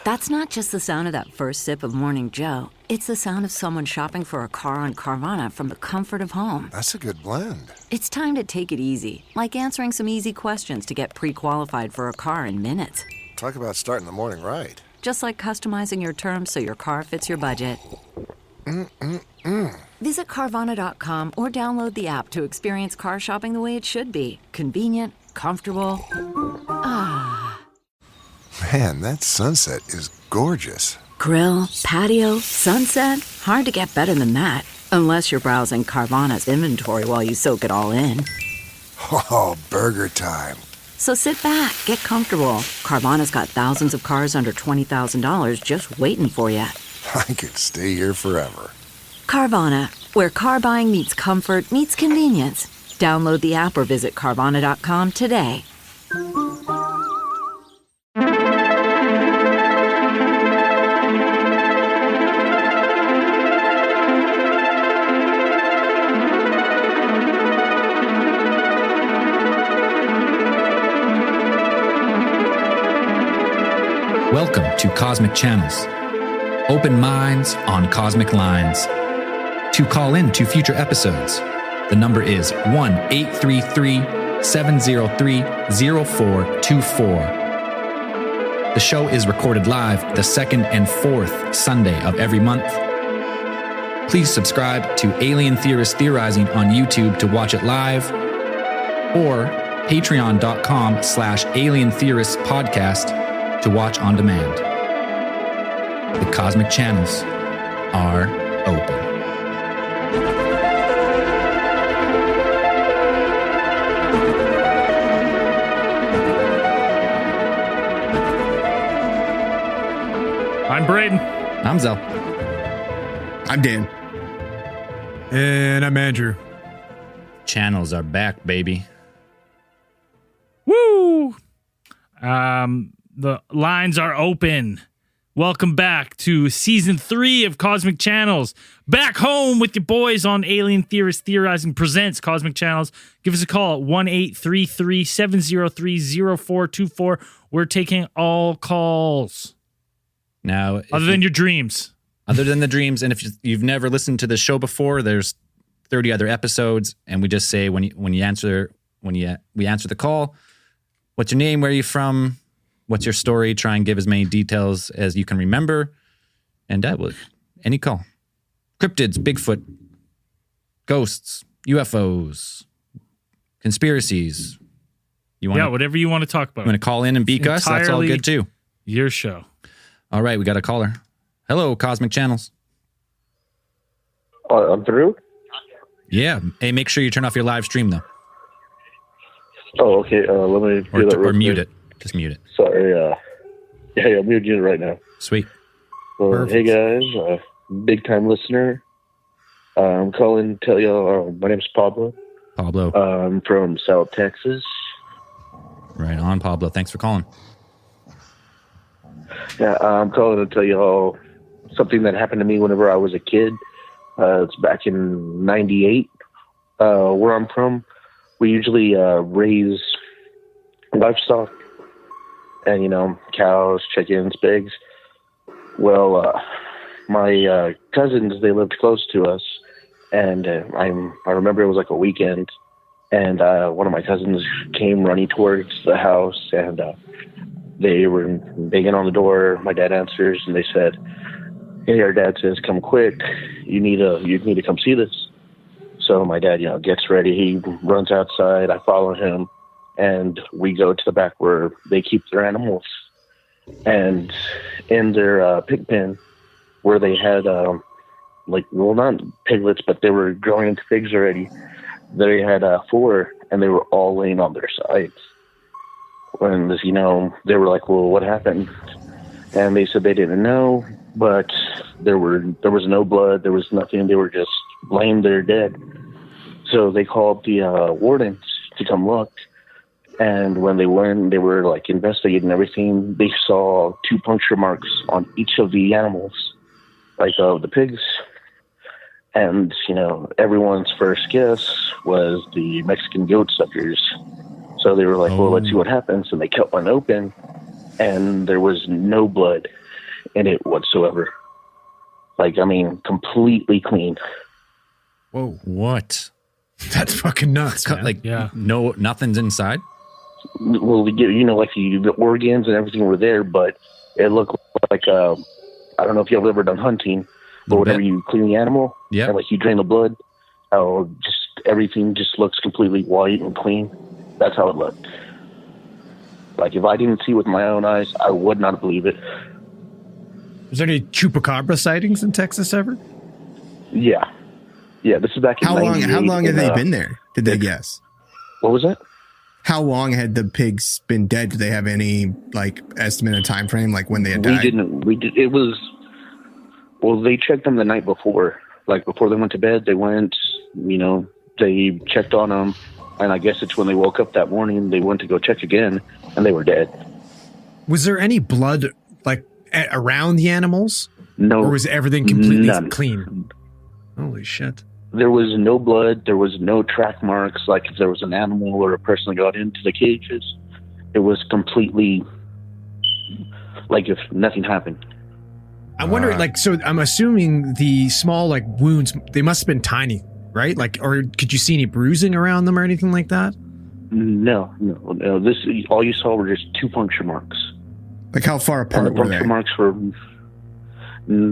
That's not just the sound of that first sip of Morning Joe. It's the sound of someone shopping for a car on Carvana from the comfort of home. That's a good blend. It's time to take it easy, like answering some easy questions to get pre-qualified for a car in minutes. Talk about starting the morning right. Just like customizing your terms so your car fits your budget. Visit Carvana.com or download the app to experience car shopping the way it should be. Convenient, comfortable. Man, that sunset is gorgeous. Grill, patio, sunset. Hard to get better than that. Unless you're browsing Carvana's inventory while you soak it all in. Oh, burger time. So sit back, get comfortable. Carvana's got thousands of cars under $20,000 just waiting for you. I could stay here forever. Carvana, where car buying meets comfort meets convenience. Download the app or visit Carvana.com today. Welcome to Cosmic Channels. Open minds on cosmic lines. To call in to future episodes, the number is 1-833-703-0424. The show is recorded live the second and fourth Sunday of every month. Please subscribe to Alien Theorists Theorizing on YouTube to watch it live, or patreon.com/Alien Theorists Podcast to watch on demand. The cosmic channels are open. I'm Braden. I'm Zell. I'm Dan. And I'm Andrew. Channels are back, baby. Woo! The lines are open. Welcome back to season 3 of Cosmic Channels. Back home with your boys on Alien Theorists Theorizing presents Cosmic Channels. Give us a call at 1-833-703-0424. We're taking all calls. Now, other than your dreams. Other than the dreams, and if you've never listened to the show before, there's 30 other episodes, and we just say we answer the call, what's your name, where are you from, what's your story, try and give as many details as you can remember, and that was any call. Cryptids, Bigfoot, ghosts, UFOs, conspiracies. Whatever you want to talk about. You want to call in and beak us? That's all good too. Your show. All right, we got a caller. Hello, Cosmic Channels. I'm through? Yeah. Hey, make sure you turn off your live stream, though. Oh, okay. Let me do that or mute quick. it. Just mute it. Sorry. Yeah, I'm muting it right now. Sweet. Hey, guys. Big-time listener. I'm calling to tell you my name's Pablo. Pablo. I'm from South Texas. Right on, Pablo. Thanks for calling. Yeah, I'm calling to tell you all something that happened to me whenever I was a kid. It's back in 98. Where I'm from, we usually raise livestock and, cows, chickens, pigs. Well, my cousins, they lived close to us, and I remember it was like a weekend, and one of my cousins came running towards the house, and they were banging on the door. My dad answers, and they said, "Hey, our dad says, come quick. You need to come see this." So my dad, gets ready. He runs outside. I follow him, and we go to the back where they keep their animals. And in their pig pen, where they had not piglets, but they were growing into pigs already. They had 4, and they were all laying on their sides. When they were like, "Well, what happened?" And they said they didn't know, but there was no blood, there was nothing. They were just laying there dead. So they called the wardens to come look. And when they went, they were like investigating everything. They saw 2 puncture marks on each of the animals, like the pigs. And everyone's first guess was the Mexican goat suckers. So they were like, "Well, let's see what happens." And they cut one open, and there was no blood. in it whatsoever. Like, I mean, completely clean. Whoa, What? that's fucking nuts, man. Like, no, nothing's inside. Well, you know, like the organs and everything were there, but it looked like I don't know if y'all ever done hunting, but whenever you clean the animal, yeah, and like you drain the blood, how just everything just looks completely white and clean. That's how it looked. Like, if I didn't see it with my own eyes, I would not believe it. Was there any chupacabra sightings in Texas ever? Yeah. This is back in How long have they been there? Did they guess? What was that? How long had the pigs been dead? Do they have any like estimate of time frame, like when they had died? It was. Well, they checked them the night before. Like, before they went to bed, they went. You know, they checked on them, and I guess it's when they woke up that morning, they went to go check again, and they were dead. Was there any blood like around the animals? No. Or was everything completely none. clean? Holy shit. There was no blood. There was no track marks. Like, if there was an animal or a person that got into the cages, it was completely like if nothing happened. I wonder, like, so I'm assuming the small, like, wounds, they must have been tiny, right? Like, or could you see any bruising around them or anything like that? No. This, all you saw were just 2 puncture marks. Like, how far And apart the were puncture they? marks were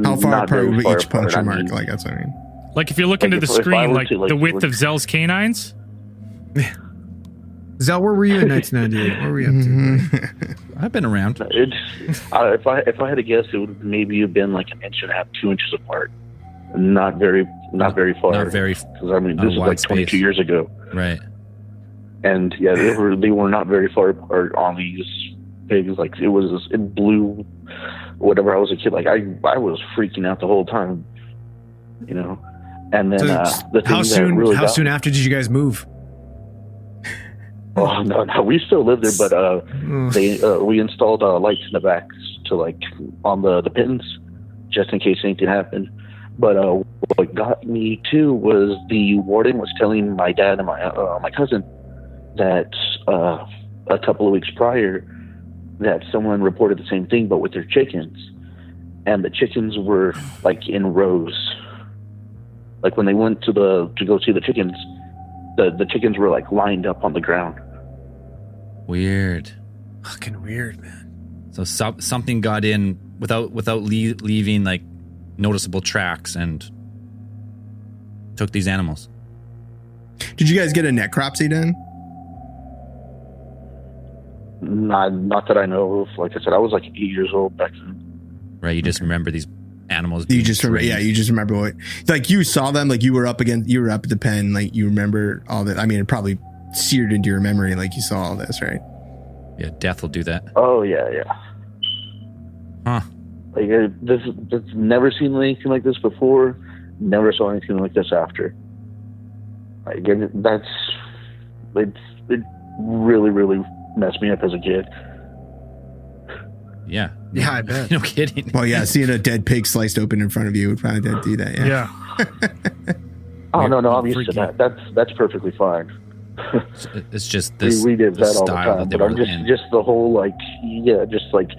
How far not apart very would far each apart. puncture I mark? mean, Like, that's what I mean. Like if you're looking Like, at the if I screen, were like to, like, the width look- of Zell's canines. Zell, where were you in 1998? What were we up to? I've been around. It's if I had to guess, it would maybe have been like an inch and a half, 2 inches apart. Not very far. Not very. Because I mean, this is wide like 22 space. years ago, Right. and yeah, they were not very far apart on these pigs. Like, it blew. Whatever, I was a kid, like I was freaking out the whole time, you know. And then So, the thing how soon? really How soon after did you guys move? Oh no, we still live there, but we installed lights in the back to, like, on the pins, just in case anything happened. But what got me too was the warden was telling my dad and my cousin that a couple of weeks prior that someone reported the same thing, but with their chickens, and the chickens were like in rows. Like, when they went to go see the chickens, the chickens were like lined up on the ground. Weird. Fucking weird, man. So something got in without leaving like noticeable tracks and took these animals. Did you guys get a necropsy done? Not that I know of. Like I said, I was like 8 years old back then. Right. You just remember these animals. You being just remember, trained. you just remember what, like, you saw them, like you were up at the pen, like you remember all that. I mean, it probably seared into your memory, like you saw all this, right? Yeah. Death will do that. Oh yeah. Huh. Like, this never seen anything like this before. Never saw anything like this after. Like, it really, really messed me up as a kid. Yeah. Yeah, I bet. No kidding. Well, yeah, seeing a dead pig sliced open in front of you would probably do that. Yeah. Oh no, I'm used to that. That's perfectly fine. It's just this. we did the that all the style time, that they but I'm were in. just the whole, like, just like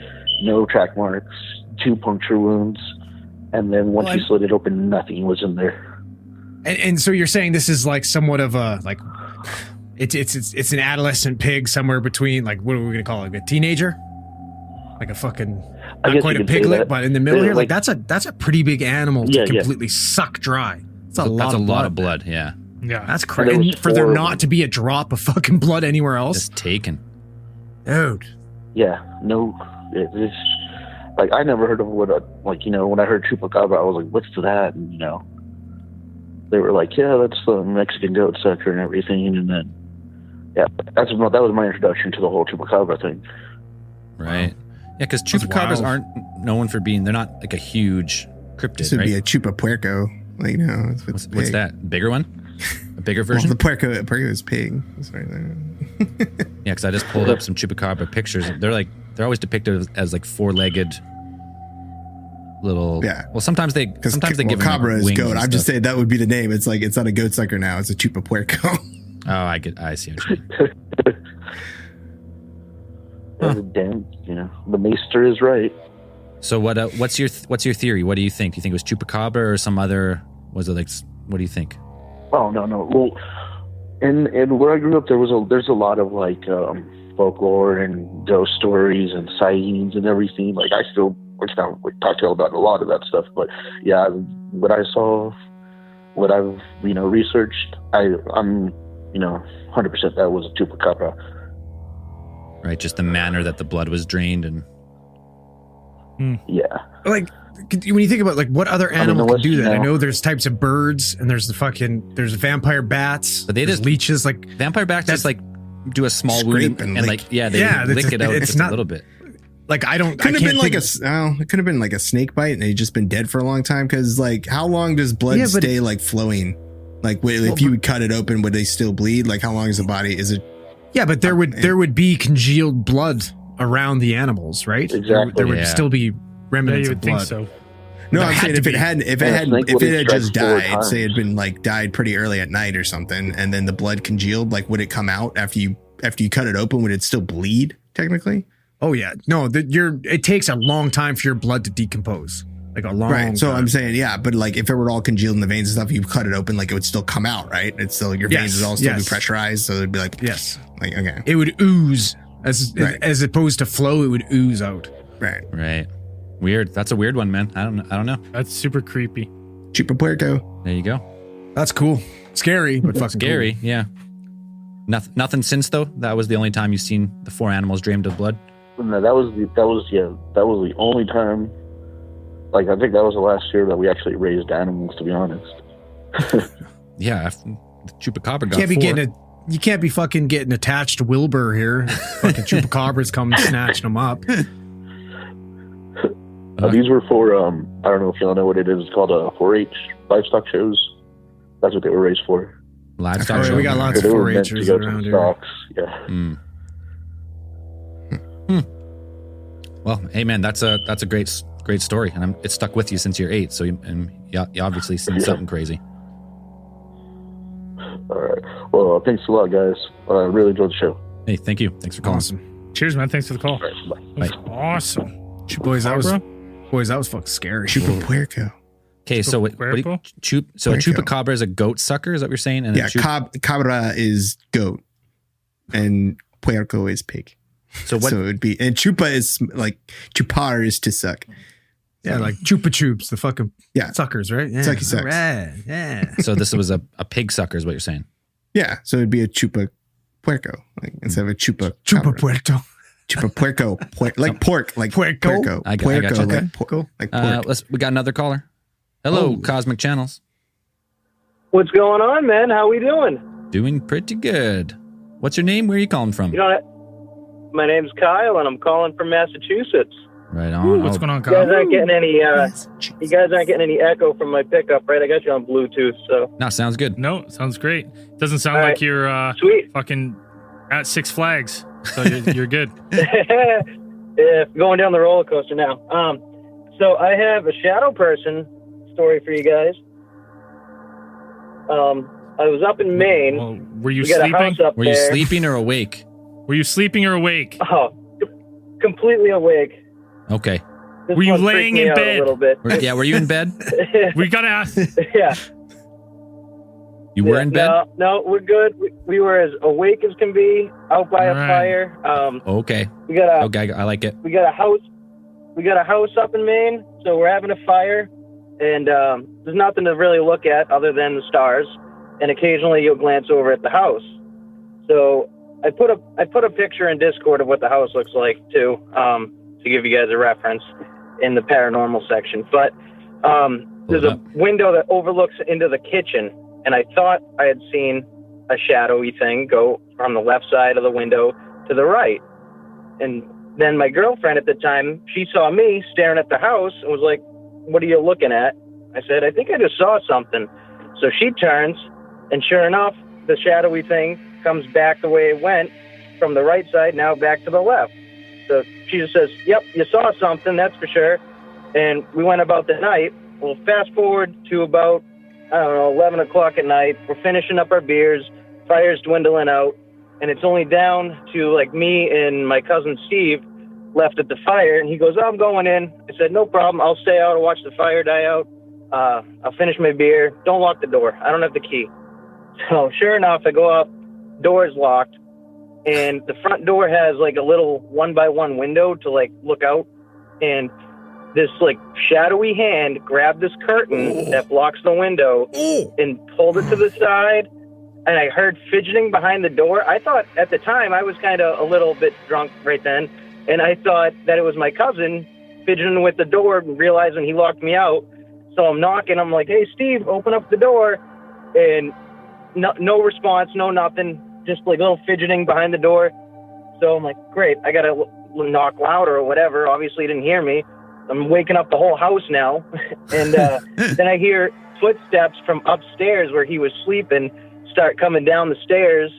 no track marks, 2 puncture wounds, and then once you slid it open, nothing was in there. And so you're saying this is like somewhat of a, like, it's an adolescent pig somewhere between, like, what are we gonna call it? Like a teenager? Like a fucking, I not guess quite you a could say piglet, that. but in the middle Yeah, here, like like- that's a pretty big animal to Yeah, yeah. completely suck dry. That's a That's lot of of blood. Yeah. Yeah. That's And crazy. there was And for there 4 of not them. to be a drop of fucking blood anywhere else, Just taken. dude. Yeah, no, it's like, I never heard of what when I heard chupacabra, I was like, what's that? And they were like, yeah, that's the Mexican goat sucker and everything. And then, yeah, that was my introduction to the whole chupacabra thing. Right. Yeah, because That's chupacabras wild. aren't known for being. They're not like a huge cryptid, This would right? be a chupa puerco. Like, no, What's big. that? Bigger one? A bigger Well, version? the puerco is pig. That's right there. Yeah, because I just pulled up some chupacabra pictures. They're always depicted as like 4-legged little. Yeah. Well, sometimes they give them cabra like is wings goat. and I'm just stuff. saying that would be the name. It's like, it's not a goat sucker now. It's a chupa puerco. Oh, I see what you mean. Damn, the maester is right. So what's your theory? What do you think? Do you think it was chupacabra or some other? Was it like? What do you think? Oh no. Well, and where I grew up, there's a lot of like folklore and ghost stories and sightings and everything. Like I still talk to you about a lot of that stuff. But yeah, what I saw, what I've researched, I'm 100% that was a chupacabra. Right, just the manner that the blood was drained and. Yeah. Like when you think about like what other animal can do that? I know. know there's types of birds and there's there's vampire bats. But they there's just- leeches. Like Vampire bats just like do a small Scrape wound and and lick. like they Yeah, lick it out it's just not- a little bit. like I don't. Could I have can't been like think- it could have been like a snake bite and they'd just been dead for a long time. Because like, how long does blood Yeah, but- stay like flowing? Like, if you would cut it open, would they still bleed? Like, how long is the body? Is it? Yeah, but there would be congealed blood around the animals, right? Exactly. There would Yeah. still be Yeah, remnants you of would blood. think so. No, There I'm had saying to if it be. hadn't, if Yeah, it snake had would've just stretched 4 died, say times. it'd been like died pretty early at night or something, and then the blood congealed, like would it come out after you cut it open? Would it still bleed technically? Oh yeah, no, it takes a long time for your blood to decompose. Like a long Right. So time. I'm saying, yeah, but like if it were all congealed in the veins and stuff, you cut it open, like it would still come out, right? It's still your veins would all still be yes. pressurized, so it'd be like Yes, like okay, it would ooze Right. as opposed to flow. It would ooze out. right. Right. Weird. That's a weird one, man. I don't know. That's super creepy. Chupa puerco. There you go. That's cool. Scary, but fucking Scary. Yeah. Nothing since though. That was the only time you've seen the 4 animals drained of blood. No, that was the only time. Like I think that was the last year that we actually raised animals. To be honest. Yeah. The chupacabra Cool. got Can't be 4. you can't be fucking getting attached to Wilbur here. Fucking chupacabras come snatching them up. These were for I don't know if y'all know what it is. It's called 4-H livestock shows. That's what they were raised for. Livestock. Oh, yeah, show. we got lots They of were meant to 4-Hers go to around the here. stocks. Yeah. Well, hey man, that's a great story, and it stuck with you since you're 8. So you obviously seen something crazy. All right. Well, thanks a lot, guys. I really enjoyed the show. Hey, thank you. Thanks for calling. Awesome. Cheers, man. Thanks for the call. All right, bye. That was awesome. Boys, that Chupacabra? was fucking scary. Chupa puerco. Okay, so what do you, Puerco? a chupacabra is a goat sucker? Is that what you're saying? And Yeah, cabra is goat, and puerco is pig. So what? So it would be, and chupa is like chupar is to suck. Yeah, like chupa chups, the fucking Yeah. suckers, right? Yeah. Sucky sucks. Right. Yeah. So this was a pig sucker, is what you're saying? Yeah, so it'd be a chupa puerco, like instead of a chupa Chupa cabra. puerto. Chupa puerco, like pork, like Puerco? puerco, I got puerco, you. like pork. Like pork. We got another caller. Hello, Oh. Cosmic Channels. What's going on, man? How we doing? Doing pretty good. What's your name? Where are you calling from? You know, my name's Kyle, and I'm calling from Massachusetts. Right on. What's going on, You guys Kyle? aren't getting any. You guys aren't getting any echo from my pickup, right? I got you on Bluetooth, so No, sounds good. No, sounds great. Doesn't sound All like right. you're sweet. fucking at Six Flags. So you're good. Yeah, going down the roller coaster now. So I have a shadow person story for you guys. I was up in Maine. Well, were you We got a sleeping? house up Were you there. sleeping or awake? Were you sleeping or awake? Oh, completely awake. Okay. This Were you one freaked laying me in out bed? A little bit. Were you in bed? We gotta ask. Yeah. You were in bed? No, we're good. We were as awake as can be, out by a All right. fire. Okay. We got a Okay, I like it. we got a house. We got a house up in Maine, so we're having a fire, and there's nothing to really look at other than the stars, and occasionally you'll glance over at the house. So I put a picture in Discord of what the house looks like too, to give you guys a reference in the paranormal section. But there's a window that overlooks into the kitchen, and I thought I had seen a shadowy thing go from the left side of the window to the right. And then my girlfriend at the time, she saw me staring at the house and was like, "What are you looking at?" I said, "I think I just saw something." So she turns, and sure enough, the shadowy thing comes back the way it went from the right side, now back to the left. So she just says, "Yep, you saw something, that's for sure." And we went about the night. Well, fast forward to about, 11 o'clock at night. We're finishing up our beers. Fire's dwindling out. And it's only down to like me and my cousin Steve left at the fire, and he goes, "Oh, I'm going in." I said, "No problem. I'll stay out. I'll watch the fire die out. I'll finish my beer. Don't lock the door. I don't have the key." So sure enough, I go up, door is locked, and the front door has like a little 1x1 window to like look out, and this like shadowy hand grabbed this curtain that blocks the window and pulled it to the side, and I heard fidgeting behind the door. I thought at the time, I was kind of a little bit drunk right then, and I thought that it was my cousin fidgeting with the door, realizing he locked me out. So I'm knocking. I'm like, "Hey, Steve, open up the door." And no response, no nothing, just like a little fidgeting behind the door. So I'm like, great, I got to knock louder or whatever. Obviously, he didn't hear me. I'm waking up the whole house now. And then I hear footsteps from upstairs where he was sleeping start coming down the stairs.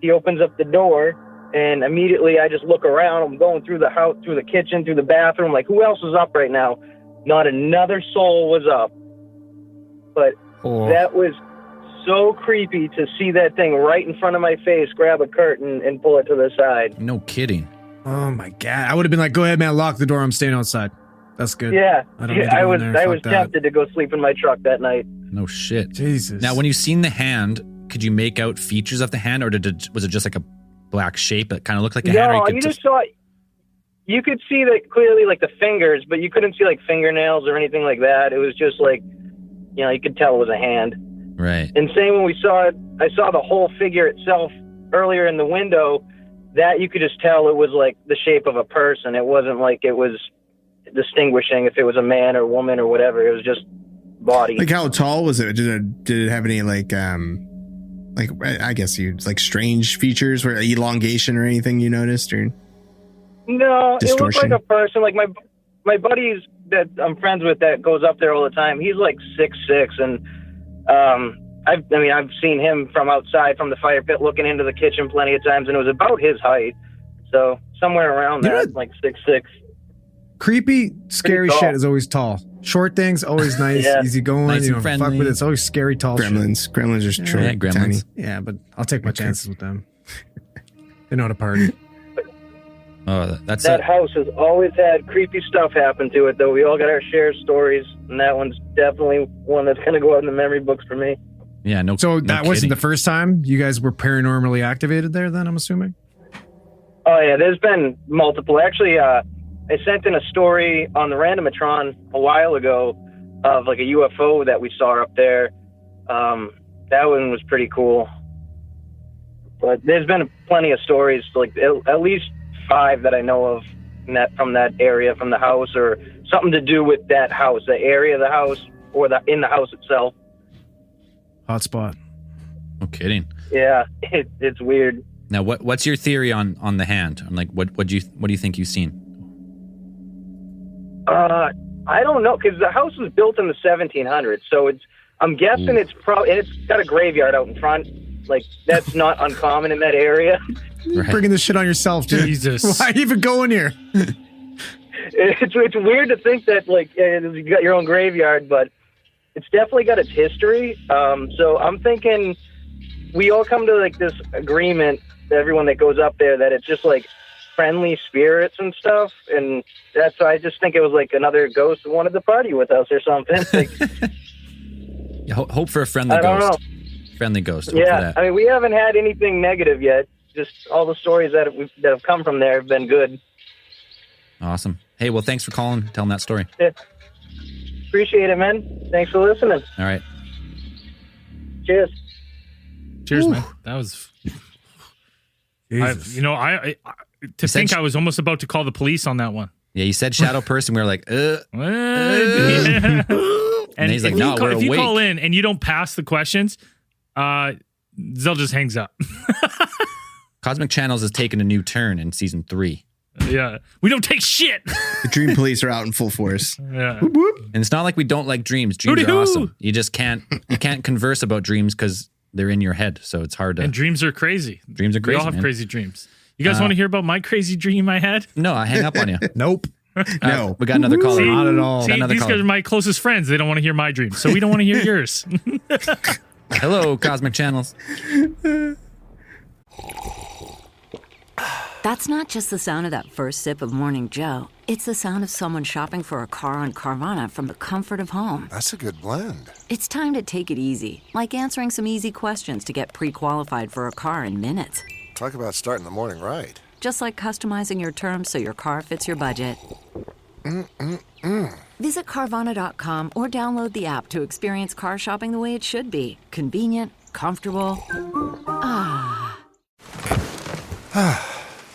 He opens up the door, and immediately I just look around. I'm going through the house, through the kitchen, through the bathroom. Like, who else is up right now? Not another soul was up. But that was so creepy to see that thing right in front of my face, grab a curtain and pull it to the side. No kidding. Oh my God. I would have been like, "Go ahead, man. Lock the door. I'm staying outside." That's good. Yeah. I was Fuck that. tempted to go sleep in my truck that night. No shit. Jesus. Now, when you seen the hand, could you make out features of the hand, or was it just like a black shape that kind of looked like a hand? No, you just saw. You could see that clearly, like the fingers, but you couldn't see like fingernails or anything like that. It was just like, you could tell it was a hand. Right. And same when we saw it, I saw the whole figure itself earlier in the window. That you could just tell it was like the shape of a person. It wasn't like it was distinguishing if it was a man or woman or whatever. It was just body. Like, how tall was it? Did it have any like I guess like strange features, or elongation or anything you noticed, or no? Distortion? It looked like a person. Like my buddies that I'm friends with that goes up there all the time. He's like 6'6", and I've seen him from outside from the fire pit looking into the kitchen plenty of times, and it was about his height. So somewhere around that, like 6'6". Creepy, scary shit is always tall. Short things, always nice, easy going. Nice and fuck friendly. with it. It's always scary, tall gremlins. shit. Gremlins are short, Yeah, gremlins. tiny. Yeah, but I'll take my chances with them. They know how to party. Oh, that's That house has always had creepy stuff happen to it, though. We all got our share of stories, and that one's definitely one that's going to go out in the memory books for me. Yeah, no. So no that wasn't kidding. the first time you guys were paranormally activated there, then, I'm assuming? Oh, yeah, there's been multiple. Actually, I sent in a story on the Randomatron a while ago of like a UFO that we saw up there. That one was pretty cool. But there's been plenty of stories, like at least 5 that I know of from that area, from the house, or something to do with that house, the area of the house, or in the house itself. Hot spot. No kidding. Yeah, it's weird. Now, what's your theory on the hand? I'm like, what do you think you've seen? I don't know, because the house was built in the 1700s, so I'm guessing it's probably, and it's got a graveyard out in front. Like, that's not uncommon in that area. Right. Bringing this shit on yourself, dude. Jesus. Why even going here? It's weird to think that, like, you got your own graveyard, but it's definitely got its history. So I'm thinking we all come to, like, this agreement, everyone that goes up there, that it's just, like, friendly spirits and stuff, and that's why I just think it was like another ghost who wanted to party with us or something. Like, Yeah, hope for a friendly I don't ghost. know. Friendly ghost. Hope for Yeah, that. I mean, we haven't had anything negative yet. Just all the stories that have come from there have been good. Awesome. Hey, well, thanks for calling, telling that story. Yeah. Appreciate it, man. Thanks for listening. All right. Cheers. Cheers, man. That was. Jesus. To think I was almost about to call the police on that one. Yeah, you said shadow person. We were like, Yeah. And he's like, if "No, you call, we're if you call awake." in and you don't pass the questions, Zell just hangs up. Cosmic Channels has taken a new turn in season 3. Yeah, we don't take shit. The dream police are out in full force. Yeah. And it's not like we don't like dreams. Dreams Hooty-hoo. are awesome. You just can't converse about dreams because they're in your head. So it's hard to. And dreams are crazy. Dreams are crazy. We all have man. crazy dreams. You guys want to hear about my crazy dream I had? No, I hang up on you. Nope. No. We got another caller. See? Not at all. See, another these caller. guys are my closest friends. They don't want to hear my dreams, so we don't want to hear yours. Hello, Cosmic Channels. That's not just the sound of that first sip of Morning Joe. It's the sound of someone shopping for a car on Carvana from the comfort of home. That's a good blend. It's time to take it easy, like answering some easy questions to get pre-qualified for a car in minutes. Talk about starting the morning right. Just like customizing your terms so your car fits your budget. Visit Carvana.com or download the app to experience car shopping the way it should be. Convenient, comfortable.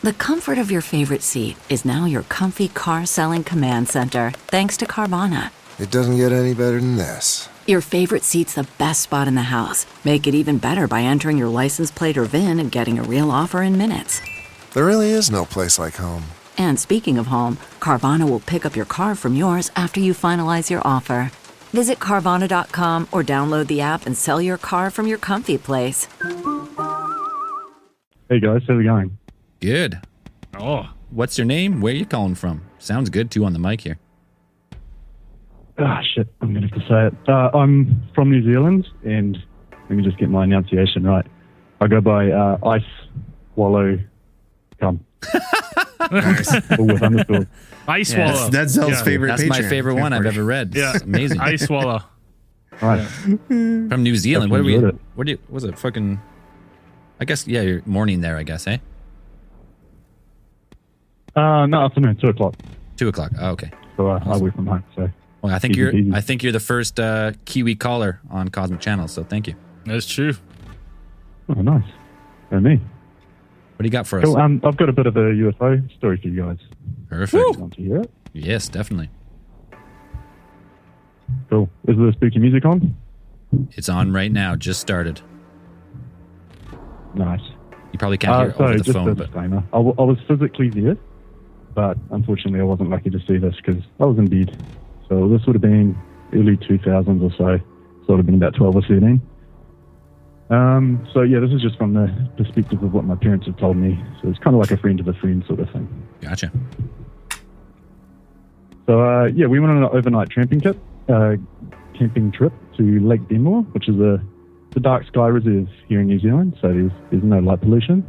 The comfort of your favorite seat is now your comfy car selling command center, thanks to Carvana. It doesn't get any better than this. Your favorite seat's the best spot in the house. Make it even better by entering your license plate or VIN and getting a real offer in minutes. There really is no place like home. And speaking of home, Carvana will pick up your car from yours after you finalize your offer. Visit Carvana.com or download the app and sell your car from your comfy place. Hey guys, how's it going? Good. Oh, What's your name? Where you calling from? Sounds good too on the mic here. Ah, shit, I'm going to have to say it. I'm from New Zealand, and let me just get my enunciation right. I go by Ice Wallow Come. Nice. Or with underscore. Ice Yeah. Swallow. That's Zell's favorite That's my Patreon. favorite one I've ever read. Yeah. It's amazing. Ice Swallow. Right. From New Zealand. What are we? Enjoyed it. What do you? Was it fucking? I guess yeah. You're morning there. I guess. Eh. No, afternoon, 2 o'clock. 2 o'clock. Oh, okay. So I work from home. So Well, I think Easy you're. peasy. I think you're the first Kiwi caller on Cosmic Channel. So thank you. That's true. oh, nice. And me. What do you got for us? Cool. I've got a bit of a UFO story for you guys. Perfect. Want to hear it? Yes, definitely. Cool. Is the spooky music on? It's on right now. Just started. Nice. You probably can't hear it So over the just phone, a but disclaimer. I was physically there, but unfortunately I wasn't lucky to see this because I was in bed. So this would have been early 2000s or so. So it would have been about 12 or 13. So yeah, this is just from the perspective of what my parents have told me. So it's kind of like a friend of a friend sort of thing. gotcha. So yeah, we went on an overnight camping trip to Lake Benmore, which is the dark sky reserve here in New Zealand. So there's no light pollution,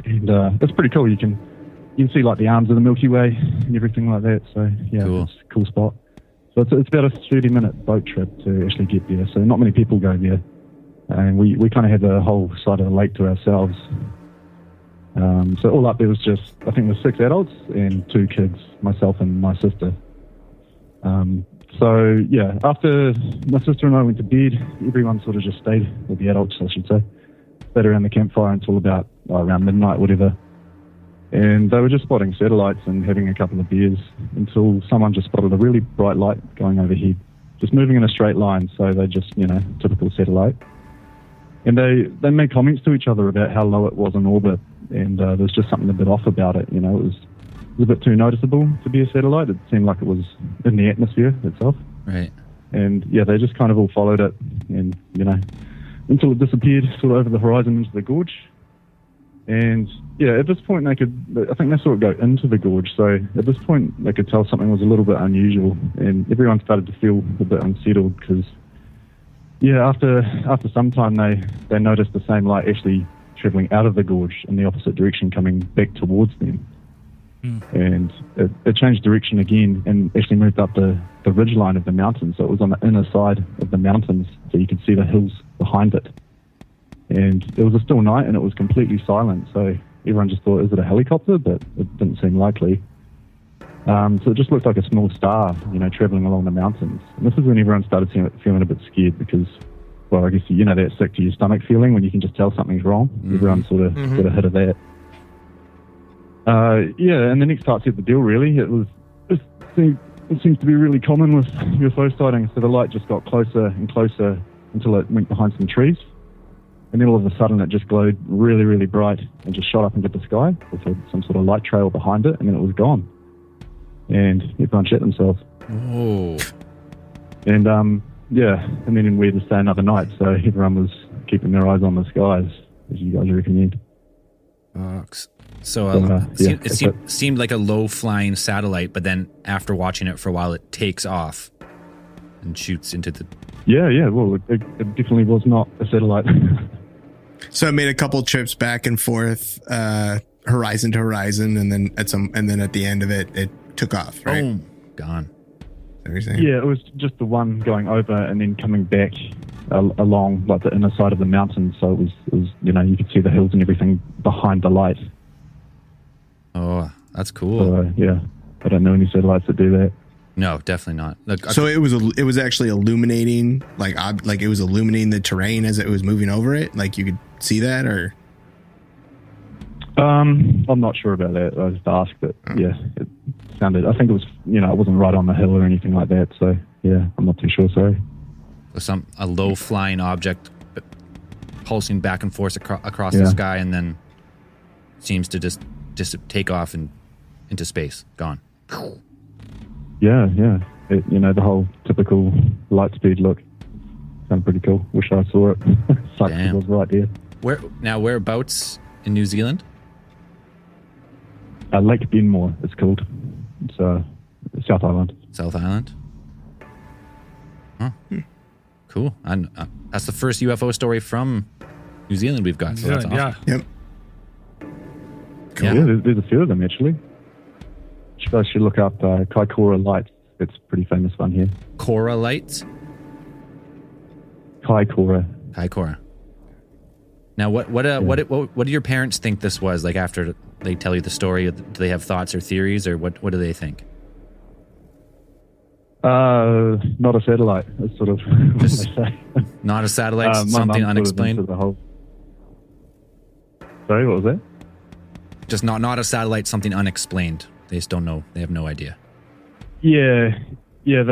and it's pretty cool. You can see like the arms of the Milky Way and everything like that. So yeah, Cool. it's a cool spot. So it's about a 30-minute boat trip to actually get there. So not many people go there, and we kind of had the whole side of the lake to ourselves. So all up there was just, I think there's 6 adults and 2 kids, myself and my sister. So yeah, after my sister and I went to bed, everyone sort of just stayed, with the adults I should say, stayed around the campfire until about around midnight, whatever. And they were just spotting satellites and having a couple of beers until someone just spotted a really bright light going overhead, just moving in a straight line. So they just, typical satellite. And they made comments to each other about how low it was in orbit, and there was just something a bit off about it. It was a bit too noticeable to be a satellite. It seemed like it was in the atmosphere itself. Right. And yeah, they just kind of all followed it, and until it disappeared sort of over the horizon into the gorge. And yeah, at this point I think they saw it go into the gorge. So at this point they could tell something was a little bit unusual, and everyone started to feel a bit unsettled because yeah, after some time they noticed the same light actually traveling out of the gorge in the opposite direction, coming back towards them. And it changed direction again and actually moved up the ridge line of the mountain. So it was on the inner side of the mountains, so you could see the hills behind it. And it was a still night and it was completely silent. So everyone just thought, is it a helicopter? But it didn't seem likely. So it just looked like a small star, traveling along the mountains. And this is when everyone started feeling a bit scared because, well, I guess that sick to your stomach feeling when you can just tell something's wrong. Mm-hmm. Everyone sort of got a hit of that. Yeah, and the next part said the deal, really. It seems to be really common with UFO sightings. So the light just got closer and closer until it went behind some trees. And then all of a sudden it just glowed really, really bright and just shot up into the sky with some sort of light trail behind it, and then it was gone. And everyone shit themselves. Whoa. And yeah, and then we had to stay another night, so everyone was keeping their eyes on the skies, as you guys recommend. So yeah, it seemed like a low-flying satellite, but then after watching it for a while, it takes off and shoots into the... Yeah, well, it definitely was not a satellite. So I made a couple trips back and forth horizon to horizon, and then at the end of it, it took off. Right? Boom, gone. Everything. Yeah, it was just the one going over and then coming back along like the inner side of the mountain. So it was you could see the hills and everything behind the light. Oh, that's cool. So yeah, I don't know any satellites that do that. No, definitely not. Look, So it was actually illuminating, like it was illuminating the terrain as it was moving over it. Like you could see that, or I'm not sure about that. I just asked, but yeah, it sounded. I think it was it wasn't right on the hill or anything like that. So yeah, I'm not too sure. Sorry. a low flying object pulsing back and forth across the sky, and then seems to just take off into space, gone. Yeah. It, the whole typical light speed look. Sounded pretty cool. Wish I saw it. Sucks it was right there. Whereabouts in New Zealand? Lake Benmore, it's called. It's South Island. South Island. Huh. Cool. And that's the first UFO story from New Zealand we've got. So that's awesome. Yeah. Yep. Cool. Yeah, there's a few of them actually. You guys should look up Kaikoura Lights. It's a pretty famous one here. Cora lights. Kaikoura. Now, what do your parents think this was? Like after they tell you the story, do they have thoughts or theories, or what do they think? Not a satellite. It's sort of what they say. Not a satellite, My something mum's unexplained. sort of into the whole... Sorry, what was that? Just not a satellite, something unexplained. They just don't know. They have no idea. Yeah. It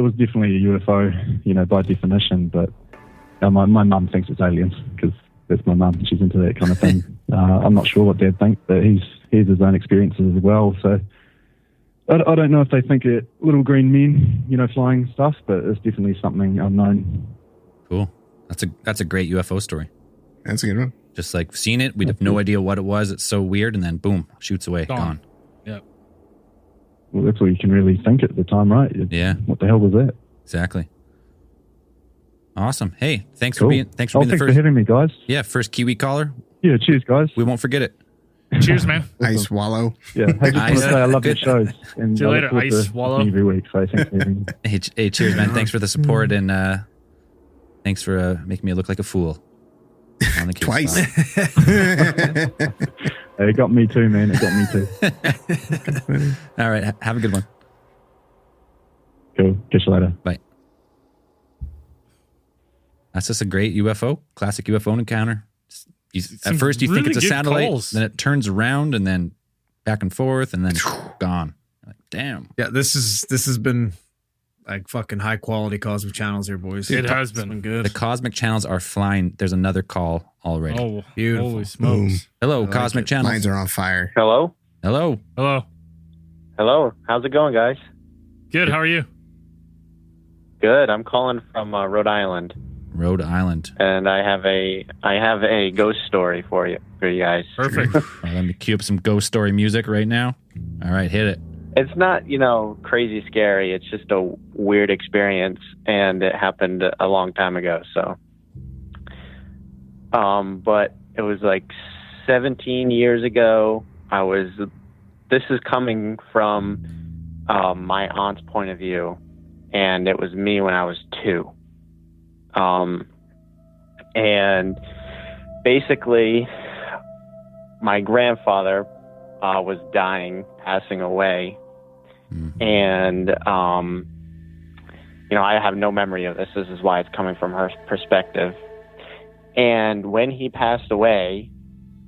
was definitely a UFO, by definition. But my mum thinks it's aliens because that's my mum. She's into that kind of thing. I'm not sure what Dad thinks, but he's his own experiences as well. So I don't know if they think it little green men, flying stuff, but it's definitely something unknown. Cool. That's a great UFO story. That's a good one. Just like seeing it, we'd have no idea what it was. It's so weird, and then boom, shoots away, gone. Yep. Well, that's what you can really think at the time, right? Yeah. What the hell was that? Exactly. Awesome. Hey, thanks Cool. for being the Thanks first. for having me, guys. Yeah, first Kiwi caller. Yeah, cheers, guys. We won't forget it. Cheers, man. Ice Swallow. Yeah, hey, just want to say I love your shows. And See you I later, look forward Ice to Swallow. listening every week, so thanks for having me. Hey, cheers, man. Thanks for the support, and thanks for making me look like a fool. On the Q Twice. spot. It got me too, man. It got me too. All right. Have a good one. Cool. Catch you later. Bye. That's just a great classic UFO encounter. At first you think really it's a good satellite, calls. then it turns around and then back and forth and then gone. Like, damn. Yeah, this has been like fucking high quality cosmic channels here, boys. It has It's been. good. The cosmic channels are flying. There's another call already. Oh, Beautiful. holy smokes. Hello, like cosmic it. channels. Lines are on fire. Hello? Hello. Hello. Hello. How's it going, guys? Good. How are you? Good. I'm calling from Rhode Island, Rhode Island. and I have a ghost story for you guys. Perfect. All right, let me cue up some ghost story music right now. All right, hit it. It's not, crazy scary. It's just a weird experience, and it happened a long time ago. So, but it was like 17 years ago. This is coming from my aunt's point of view, and it was me when I was 2. And basically, my grandfather was dying, passing away. And, I have no memory of this. This is why it's coming from her perspective. And when he passed away,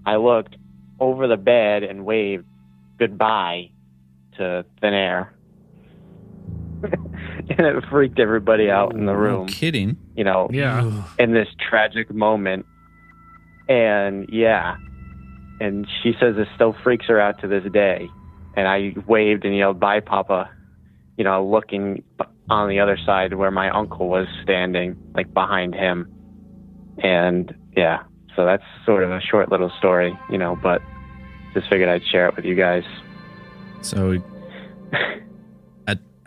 I looked over the bed and waved goodbye to thin air. And it freaked everybody out in the room. No kidding. Yeah. In this tragic moment. And and she says it still freaks her out to this day. And I waved and yelled, "Bye, Papa," looking on the other side where my uncle was standing, like behind him. And so that's sort of a short little story, but just figured I'd share it with you guys. So,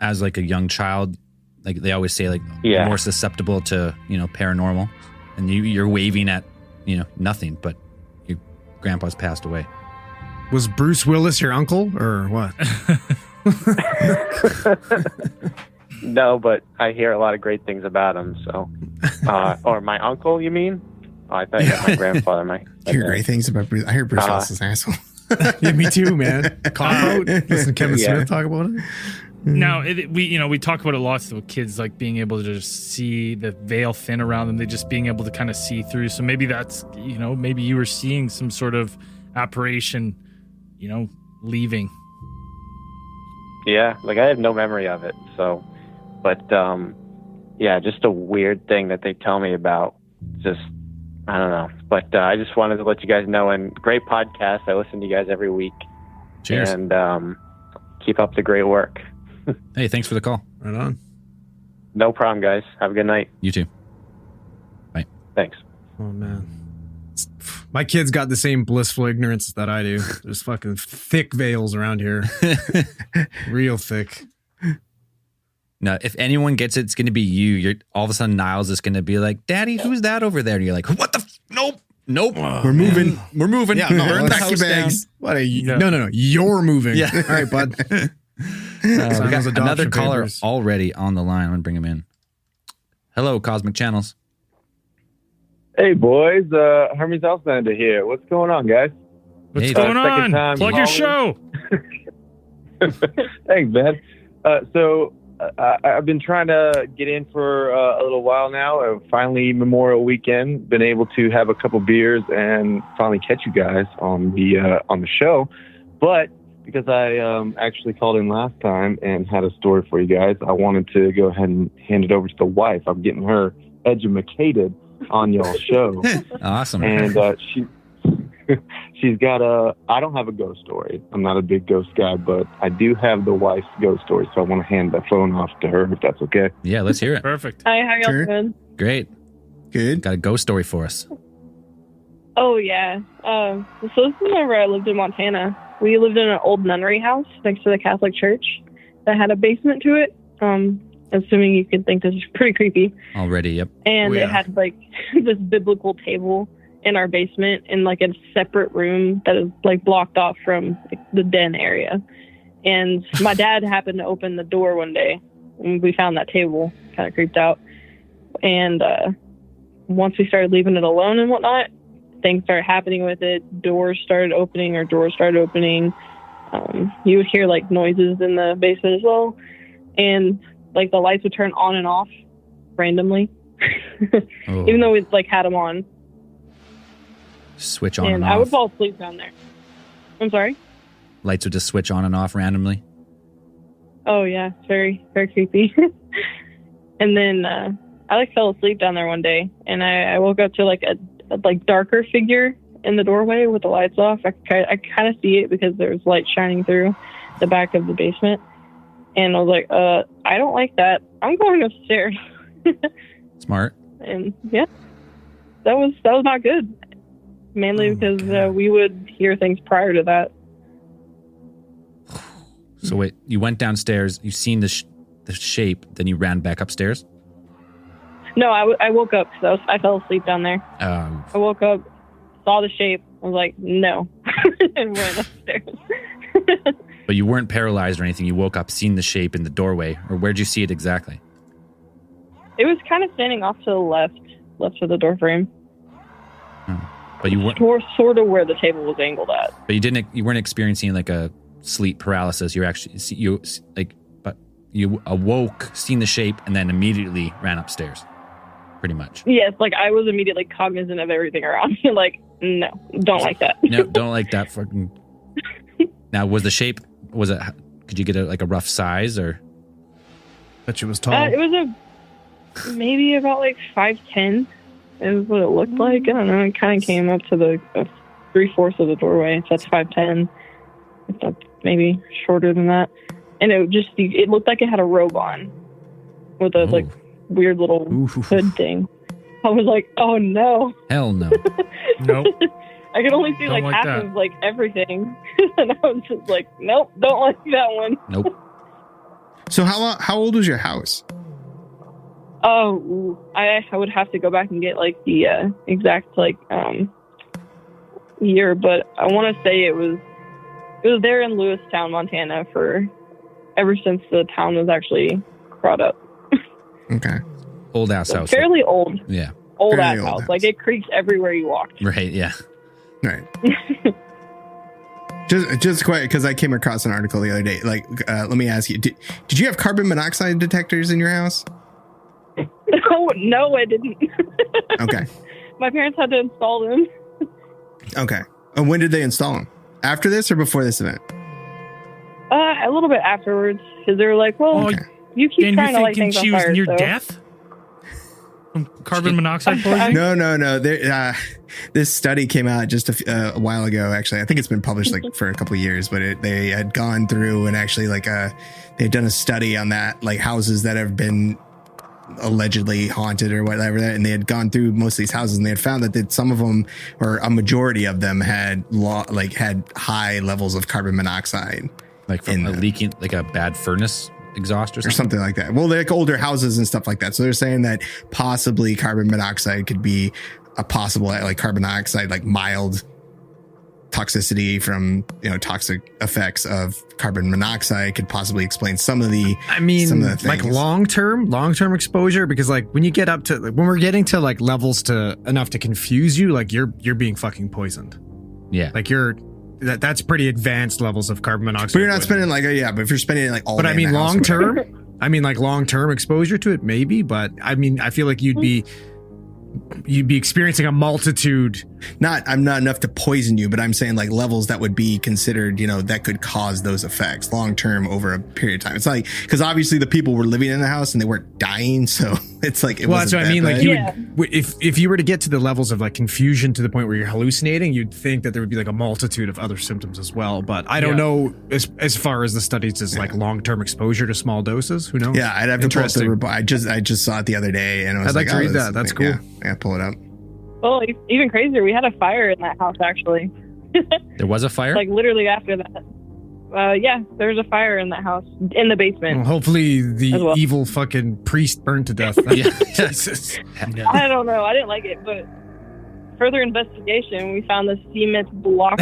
as like a young child, like they always say, like Yeah. more susceptible to paranormal, and you're waving at nothing, but your grandpa's passed away. Was Bruce Willis your uncle or what? No, but I hear a lot of great things about him. So, or my uncle, you mean? Oh, I thought you meant my grandfather. I hear great things about Bruce. I hear Bruce Willis is an asshole. Yeah, me too, man. Cop-out. Listen to Kevin Smith talk about it. Now, we talk about it lots with kids, like being able to just see the veil thin around them, they just being able to kind of see through. So maybe that's, maybe you were seeing some sort of apparition, leaving. Yeah, like I have no memory of it. So, but yeah, just a weird thing that they tell me about. Just, I don't know. But I just wanted to let you guys know, and great podcast. I listen to you guys every week. Cheers. And keep up the great work. Hey, thanks for the call. Right on. No problem, guys. Have a good night. You too. Bye. Thanks. Oh, man. My kids got the same blissful ignorance that I do. There's fucking thick veils around here. Real thick. Now, if anyone gets it, it's going to be you. You're all of a sudden Niles is going to be like, "Daddy, who's that over there?" And you're like, "What the? Nope. We're moving. We're moving. Yeah, no, Burn the pack house your bags. down." What are you? No. You're moving. Yeah. All right, bud. We got adoption another caller papers. already on the line. I'm going to bring him in. Hello, Cosmic Channels. Hey, boys. Hermes Alexander here. What's going on, guys? What's Hey, going second on? time Plug your calling. show. Thanks, man. So I've been trying to get in for a little while now. Finally, Memorial Weekend, been able to have a couple beers and finally catch you guys on the show. But because I actually called in last time and had a story for you guys, I wanted to go ahead and hand it over to the wife. I'm getting her educated on y'all's show. Awesome. And she's got I don't have a ghost story. I'm not a big ghost guy, but I do have the wife's ghost story, so I want to hand the phone off to her if that's okay. Yeah, let's hear it. Perfect. Hi, how y'all Sure. doing? Great. Good. Got a ghost story for us. Oh, yeah. So this is whenever I lived in Montana. We lived in an old nunnery house next to the Catholic church that had a basement to it. Assuming you could think this is pretty creepy. Already, yep. And Oh, yeah. it had like this biblical table in our basement in like a separate room that is like blocked off from like, the den area. And my dad happened to open the door one day and we found that table. Kind of creeped out. And once we started leaving it alone and whatnot, things started happening with it. Doors started opening. You would hear like noises in the basement as well. And like the lights would turn on and off randomly, Oh. even though we like had them on. Switch on And and I would off. fall asleep down there. I'm sorry. Lights would just switch on and off randomly. Oh yeah, it's very, very creepy. And then I like fell asleep down there one day, and I woke up to like a like darker figure in the doorway with the lights off. I kind of see it because there's light shining through the back of the basement, and I was like, I don't like that. I'm going upstairs. Smart. And yeah, that was not good. Mainly because we would hear things prior to that. So wait, you went downstairs, you seen the shape, then you ran back upstairs? No, I woke up because I fell asleep down there. I woke up, saw the shape, I was like, no, and ran upstairs. But you weren't paralyzed or anything. You woke up, seen the shape in the doorway, or where'd you see it exactly? It was kind of standing off to the left of the door frame. Oh. But you weren't. Sort of where the table was angled at. But you weren't experiencing like a sleep paralysis. You actually you awoke, seen the shape, and then immediately ran upstairs. Pretty much. Yes, like I was immediately cognizant of everything around me. Like, no, don't like that. No, don't like that. Fucking. Now, was the shape? Was it? Could you get a rough size or? Bet you was tall. It was maybe about like 5'10". Is what it looked like. I don't know. It kind of came up to the 3/4 of the doorway. So that's 5'10". If that's maybe shorter than that. And it looked like it had a robe on with a like weird little hood thing. I was like, oh no. Hell no. Nope. I could only see Don't like like half that. of like everything. And I was just like, nope, don't like that one. Nope. So how old was your house? Oh, I would have to go back and get like the exact like year, but I want to say it was It was there in Lewistown, Montana, ever since the town was actually brought up. Okay. Old ass house. Fairly old. Yeah. Old Fairly ass old house. house. Like it creaks everywhere you walk. Right. Yeah. Right. Just quick, because I came across an article the other day. Like, let me ask you: Did you have carbon monoxide detectors in your house? No, I didn't. Okay. My parents had to install them. Okay. And when did they install them? After this or before this event? A little bit afterwards, because they were like, "Well, you keep And trying you're to light thinking things on she was fire." near so. death from carbon monoxide poisoning? No. This study came out just a while ago. Actually, I think it's been published like for a couple of years. But they had gone through and actually they had done a study on that, like houses that have been allegedly haunted or whatever, and they had gone through most of these houses, and they had found that some of them, or a majority of them, had high levels of carbon monoxide, like from a leaking, like a bad furnace exhaust or something like that. Well, they're like older houses and stuff like that. So they're saying that possibly carbon monoxide could be a possible, like carbon dioxide, like mild toxicity from toxic effects of carbon monoxide could possibly explain some of the like long term exposure, because like when you get up to when we're getting to like levels to enough to confuse you, like you're being fucking poisoned. Yeah, like that's pretty advanced levels of carbon monoxide. But you're not spending but if you're spending like all. But I mean long term. I mean like long term exposure to it maybe, but I mean I feel like you'd be experiencing a multitude. I'm not enough to poison you, but I'm saying like levels that would be considered, that could cause those effects long term over a period of time. It's like, because obviously the people were living in the house and they weren't dying, so it's like that's what I mean. Like if you were to get to the levels of like confusion to the point where you're hallucinating, you'd think that there would be like a multitude of other symptoms as well. But I don't know as far as the studies as like long term exposure to small doses. Who knows? Yeah, I'd have to pull up the report. I just saw it the other day, and I was I'd like to read that. That's cool. Yeah, pull it up. Well, even crazier, we had a fire in that house, actually. There was a fire? Like, literally after that. Yeah, there was a fire in that house, in the basement. Well, hopefully the evil fucking priest burned to death. Jesus. I don't know. I didn't like it, but further investigation, we found this cement block.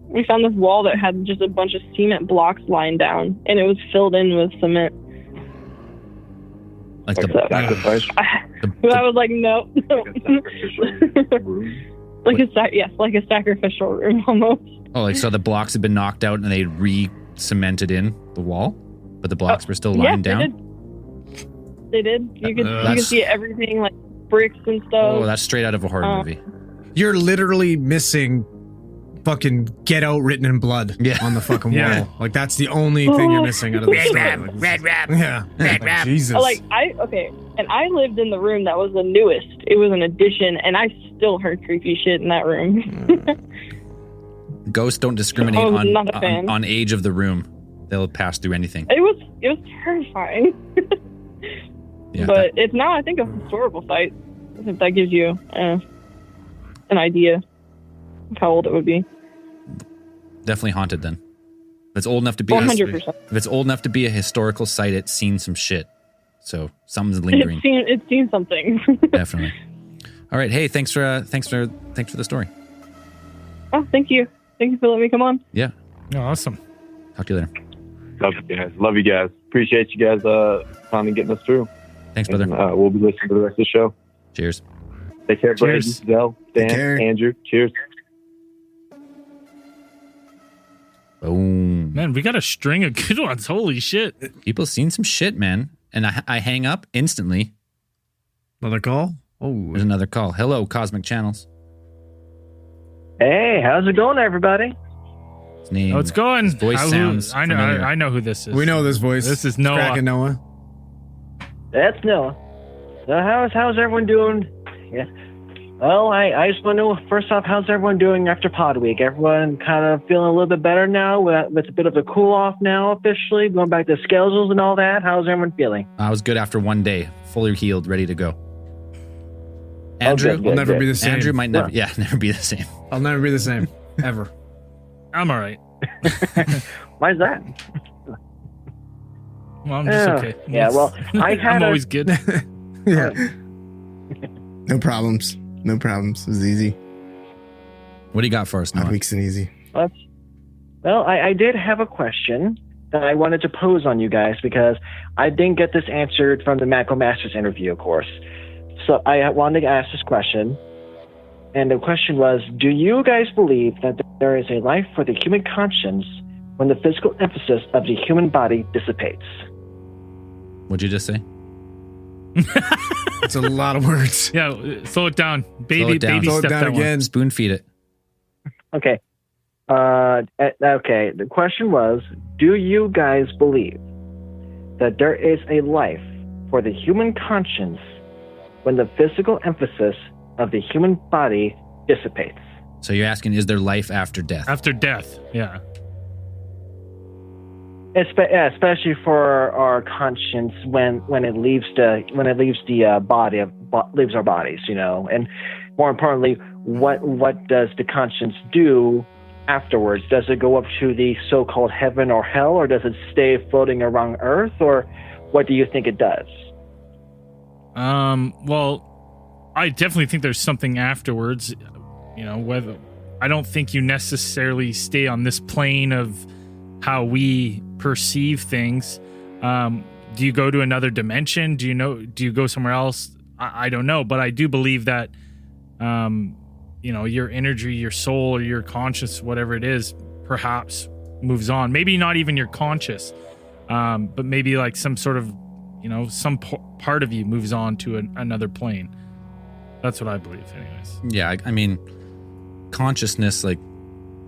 We found this wall that had just a bunch of cement blocks lying down, and it was filled in with cement. Like the sacrifice. I was like, no. Like a sacrificial room almost. Oh, like so the blocks had been knocked out and they re-cemented in the wall, but the blocks were still lying down. They did. You could see everything like bricks and stuff. Oh, that's straight out of a horror movie. You're literally missing fucking Get Out written in blood on the fucking wall. Like that's the only thing you're missing out of the story. Red rap. Yeah. Red rap. Jesus. And I lived in the room that was the newest. It was an addition, and I still heard creepy shit in that room. Ghosts don't discriminate on age of the room. They'll pass through anything. It was terrifying. But it's now, I think, a historical site. If that gives you an idea of how old it would be. Definitely haunted then. If it's old enough to be 100%. If it's old enough to be a historical site, it's seen some shit. So something's lingering. It's seen something. Definitely. All right. Hey, thanks for the story. Oh, thank you. Thank you for letting me come on. Yeah. Oh, awesome. Talk to you later. Love you guys. Appreciate you guys finally getting us through. Thanks, brother. We'll be listening to the rest of the show. Cheers. Take care, Braden, Cheers. Zell, Dan, Andrew. Cheers. Boom. Man, we got a string of good ones. Holy shit. People seen some shit, man. And I hang up instantly. Another call? Oh. There's another call. Hello, Cosmic Channels. Hey, how's it going, everybody? His name. Oh, it's going. His voice sounds I know. familiar. I know who this is. We know this voice. This is It's Noah. cracking Noah. That's Noah. So how's everyone doing? Yeah. Well, I just want to know, first off, how's everyone doing after Pod Week? Everyone kind of feeling a little bit better now? With a bit of a cool off now, officially? Going back to schedules and all that? How's everyone feeling? I was good after one day. Fully healed, ready to go. Andrew will never be the same. Andrew might never, never be the same. I'll never be the same. Ever. I'm all right. Why's that? Well, I'm just okay. Yeah, well, I'm always good. Yeah. No problems. No problems. It was easy. What do you got for us, Odd Noah? week's an easy. Well, Well, I did have a question that I wanted to pose on you guys because I didn't get this answered from the Macro Masters interview, of course. So I wanted to ask this question. And the question was, do you guys believe that there is a life for the human conscience when the physical emphasis of the human body dissipates? What'd you just say? It's a lot of words. Yeah, slow it down. Baby, Slow it down. baby Slow it step down that again. one. Spoon feed it. Okay. Okay. The question was, do you guys believe that there is a life for the human conscience when the physical emphasis of the human body dissipates? So you're asking, is there life after death? After death, yeah. Especially for our conscience when it leaves the body leaves our bodies, you know, and more importantly, what does the conscience do afterwards? Does it go up to the so-called heaven or hell, or does it stay floating around Earth, or what do you think it does? Well, I definitely think there's something afterwards. You know, whether I don't think you necessarily stay on this plane of how we perceive things. Do you go to another dimension? Do you go somewhere else? I don't know, but I do believe that, you know, your energy, your soul, or your conscious, whatever it is, perhaps moves on. Maybe not even your conscious, but maybe like some sort of, you know, some part of you moves on to another plane. That's what I believe, anyways. Yeah, I mean, consciousness, like,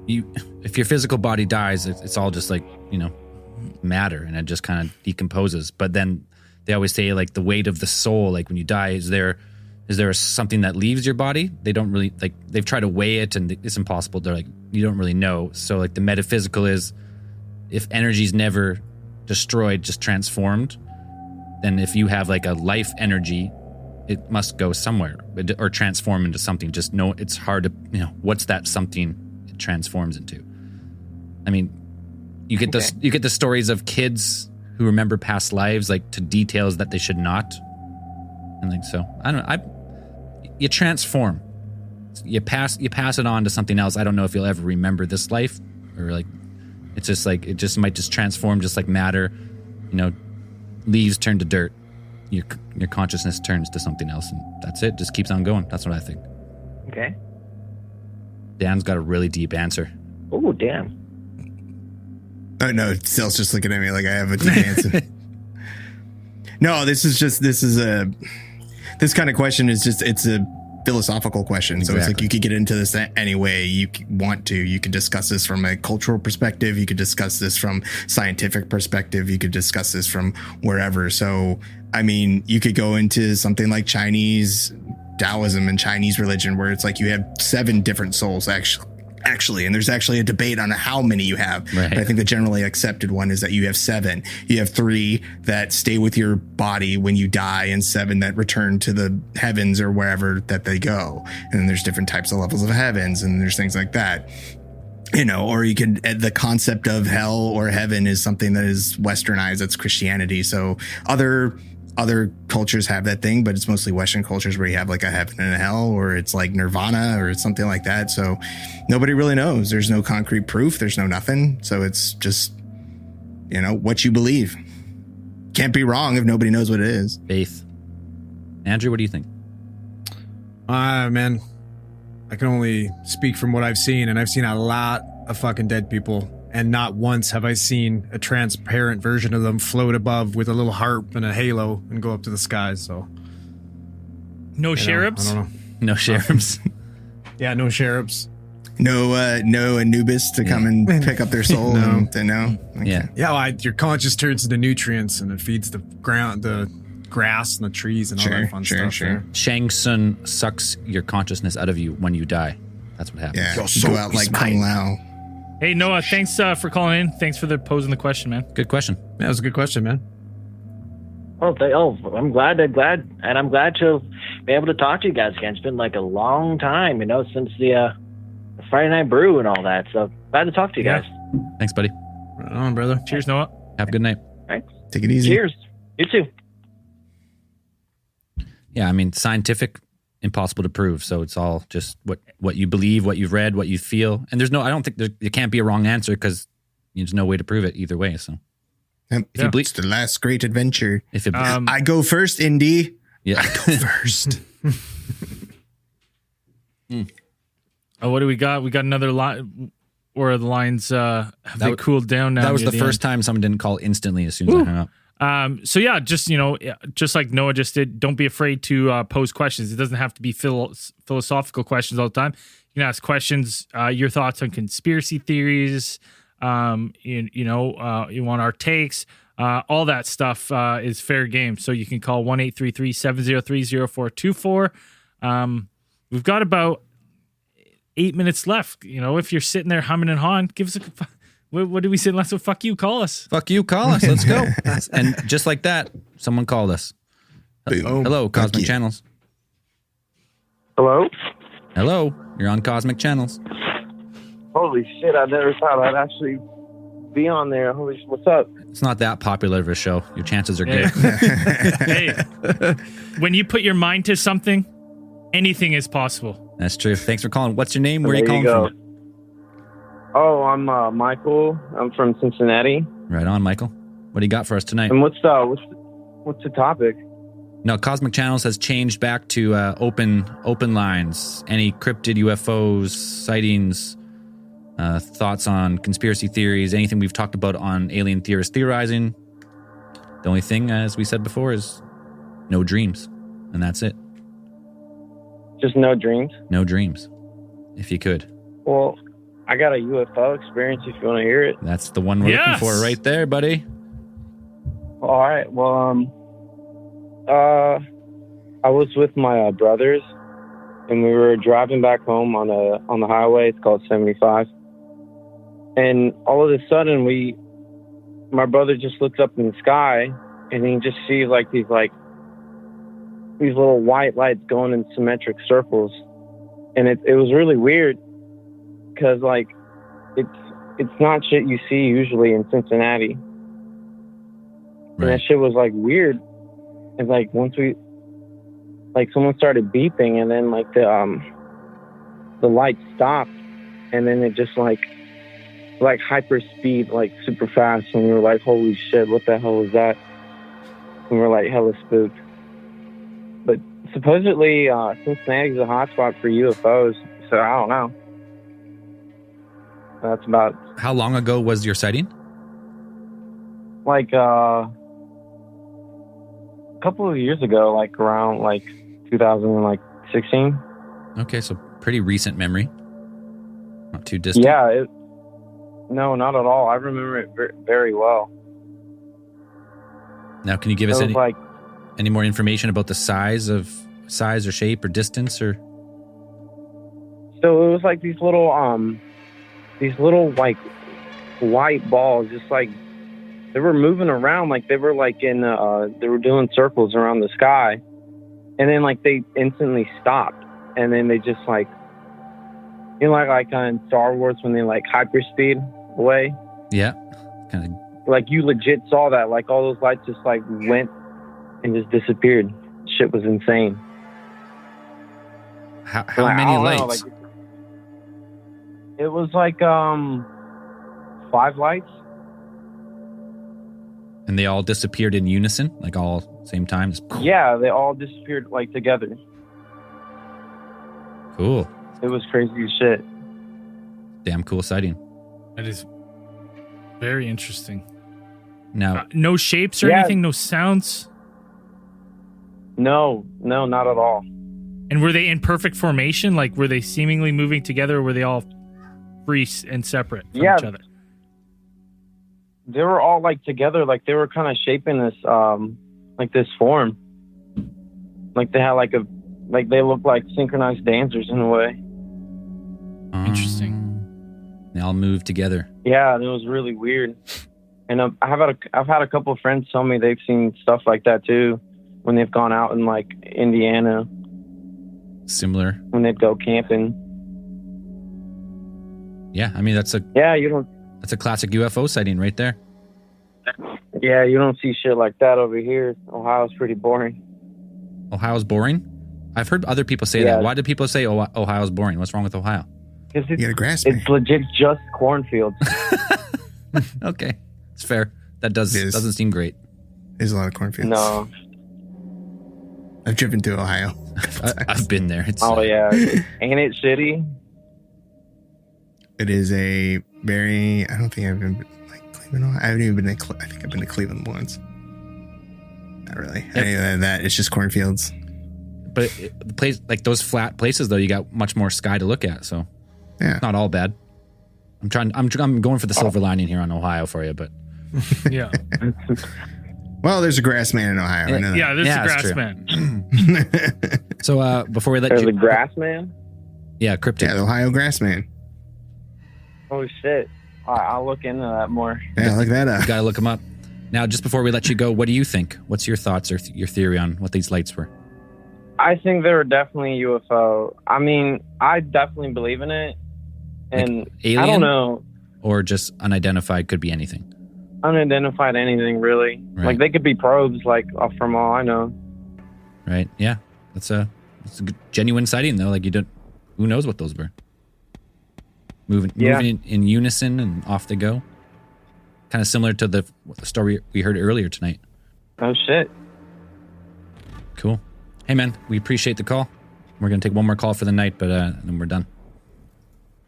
if your physical body dies, it's all just like, you know, matter, and it just kind of decomposes. But then they always say, like, the weight of the soul, like when you die, is there something that leaves your body? They don't really, like, they've tried to weigh it and it's impossible. They're like, you don't really know. So like the metaphysical is, if energy's never destroyed, just transformed, then if you have like a life energy, it must go somewhere or transform into something. Just know it's hard to, you know, what's that something it transforms into. I mean, you get the stories of kids who remember past lives, like to details that they should not. And like, so I don't know. You transform, you pass it on to something else. I don't know if you'll ever remember this life, or like, it's just like, it just might just transform, just like matter, you know, leaves turn to dirt. Your consciousness turns to something else, and that's it. Just keeps on going. That's what I think. Okay. Dan's got a really deep answer. Oh, damn. Oh, no, Sal's just looking at me like I have a deep answer. No, this kind of question is just, it's a philosophical question. So it's like, you could get into this any way you want to. You could discuss this from a cultural perspective. You could discuss this from scientific perspective. You could discuss this from wherever. So, I mean, you could go into something like Chinese Taoism and Chinese religion, where it's like you have 7 different souls, actually, and there's actually a debate on how many you have. Right. But I think the generally accepted one is that you have 7. You have 3 that stay with your body when you die, and 7 that return to the heavens or wherever that they go. And then there's different types of levels of heavens, and there's things like that. You know, or you could, the concept of hell or heaven is something that is westernized. That's Christianity. So other cultures have that thing, but it's mostly Western cultures where you have like a heaven and a hell, or it's like nirvana, or it's something like that. So nobody really knows. There's no concrete proof. There's no nothing. So it's just, you know, what you believe. Can't be wrong if nobody knows what it is. Faith. Andrew, what do you think? Man, I can only speak from what I've seen, and I've seen a lot of fucking dead people. And not once have I seen a transparent version of them float above with a little harp and a halo and go up to the skies. So, no cherubs. I don't know. No cherubs. Yeah, no cherubs. No Anubis to come and pick up their soul. No. Okay. Yeah. Your conscious turns into nutrients, and it feeds the ground, the grass, and the trees, and all that fun stuff. Sure. Shang Tsung sucks your consciousness out of you when you die. That's what happens. Yeah, you go out like Kung Lao. Hey, Noah, thanks for calling in. Thanks for posing the question, man. Good question. Yeah, it was a good question, man. I'm glad, and I'm glad to be able to talk to you guys again. It's been like a long time, you know, since the Friday Night Brew and all that. So glad to talk to you guys. Thanks, buddy. Right on, brother. Cheers, Noah. Have a good night. All right. Take it easy. Cheers. You too. Yeah, I mean, scientific impossible to prove. So it's all just what you believe, what you've read, what you feel. And I don't think there can't be a wrong answer because there's no way to prove it either way. So if you believe, it's the last great adventure. If it, I go first, Indy. Yeah, I go first. Oh, what do we got? We got another line. Or the lines have they cooled down now? That was the first time someone didn't call instantly as soon as I hung up. So yeah, just just like Noah just did, don't be afraid to pose questions. It doesn't have to be philosophical questions all the time. You can ask questions, your thoughts on conspiracy theories. You want our takes. All that stuff is fair game. So you can call 1-833-703-0424. We've got about 8 minutes left. If you're sitting there humming and hawing, give us a. What did we say last time? Fuck you, call us. Fuck you, call us. Let's go. And just like that, someone called us. Boom. Hello, Cosmic Channels. Hello? Hello, you're on Cosmic Channels. Holy shit, I never thought I'd actually be on there. Holy shit, what's up? It's not that popular of a show. Your chances are good. Hey, when you put your mind to something, anything is possible. That's true. Thanks for calling. What's your name? Where are you calling from? Oh, I'm Michael. I'm from Cincinnati. Right on, Michael. What do you got for us tonight? And what's the topic? No, Cosmic Channels has changed back to open lines. Any cryptid UFOs, sightings, thoughts on conspiracy theories, anything we've talked about on Alien Theorists Theorizing. The only thing, as we said before, is no dreams. And that's it. Just no dreams? No dreams. If you could. Well, I got a UFO experience if you want to hear it. That's the one we're looking for right there, buddy. All right. Well, I was with my brothers, and we were driving back home on the highway. It's called 75. And all of a sudden, my brother just looks up in the sky, and he just sees these little white lights going in symmetric circles. And it was really weird because it's not shit you see usually in Cincinnati. Right. And that shit was weird. And once someone started beeping, and then the light stopped, and then it just hyper speed, super fast, and we were like, holy shit, what the hell was that? And we were hella spooked. But supposedly Cincinnati's a hotspot for UFOs, so I don't know. That's about. How long ago was your sighting? A couple of years ago, around 2016. Okay, so pretty recent memory. Not too distant. Yeah. No, not at all. I remember it very well. Now, can you give us any more information about the size or shape or distance or? So it was these little white balls, just they were moving around, they were they were doing circles around the sky, and then they instantly stopped, and then they just in Star Wars when they hyperspeed away. Yeah, kind of. You legit saw that, all those lights just went and just disappeared. Shit was insane. How many lights? It was 5 lights. And they all disappeared in unison, all same time? Yeah, they all disappeared together. Cool. It was crazy as shit. Damn cool sighting. That is very interesting. Now, no shapes or anything, no sounds? No, not at all. And were they in perfect formation? Were they seemingly moving together, or were they all free and separate from each other? They were all together, they were kind of shaping this this form. They had they looked like synchronized dancers in a way. Interesting. They all moved together. Yeah, and it was really weird. And I've had a couple of friends tell me they've seen stuff like that too when they've gone out in Indiana. Similar. When they'd go camping. Yeah, I mean that's a classic UFO sighting right there. Yeah, you don't see shit like that over here. Ohio's pretty boring. Ohio's boring? I've heard other people say that. Why do people say Ohio's boring? What's wrong with Ohio? You got a grass man. It's legit just cornfields. Okay, it's fair. That doesn't seem great. There's a lot of cornfields. No. I've driven to Ohio. I've been there. It's, yeah. Ain't it shitty? It is a very. I don't think I've been like Cleveland. Ohio. I haven't even been to. I think I've been to Cleveland once. Not really. Any of that. It's just cornfields. But the place, like those flat places, though, you got much more sky to look at. So yeah, not all bad. I'm going for the silver lining here on Ohio for you, but yeah. Well, there's a grass man in Ohio. I know that. Yeah, there's a grass true. man. So before we let There's you, a grass man? yeah, cryptid. Yeah, the Ohio grass man. Holy shit. I'll look into that more. Yeah, look that up. You gotta look them up. Now, just before we let you go, what do you think? What's your thoughts or your theory on what these lights were? I think they were definitely UFO. I mean, I definitely believe in it. And like alien? I don't know. Or just unidentified, could be anything. Unidentified anything, really. Right. Like, they could be probes, like, from all I know. Right? Yeah. That's a good, genuine sighting, though. Like, who knows what those were? Moving in unison and off they go. Kind of similar to the story we heard earlier tonight. Oh, shit. Cool. Hey, man, we appreciate the call. We're going to take one more call for the night, but then we're done.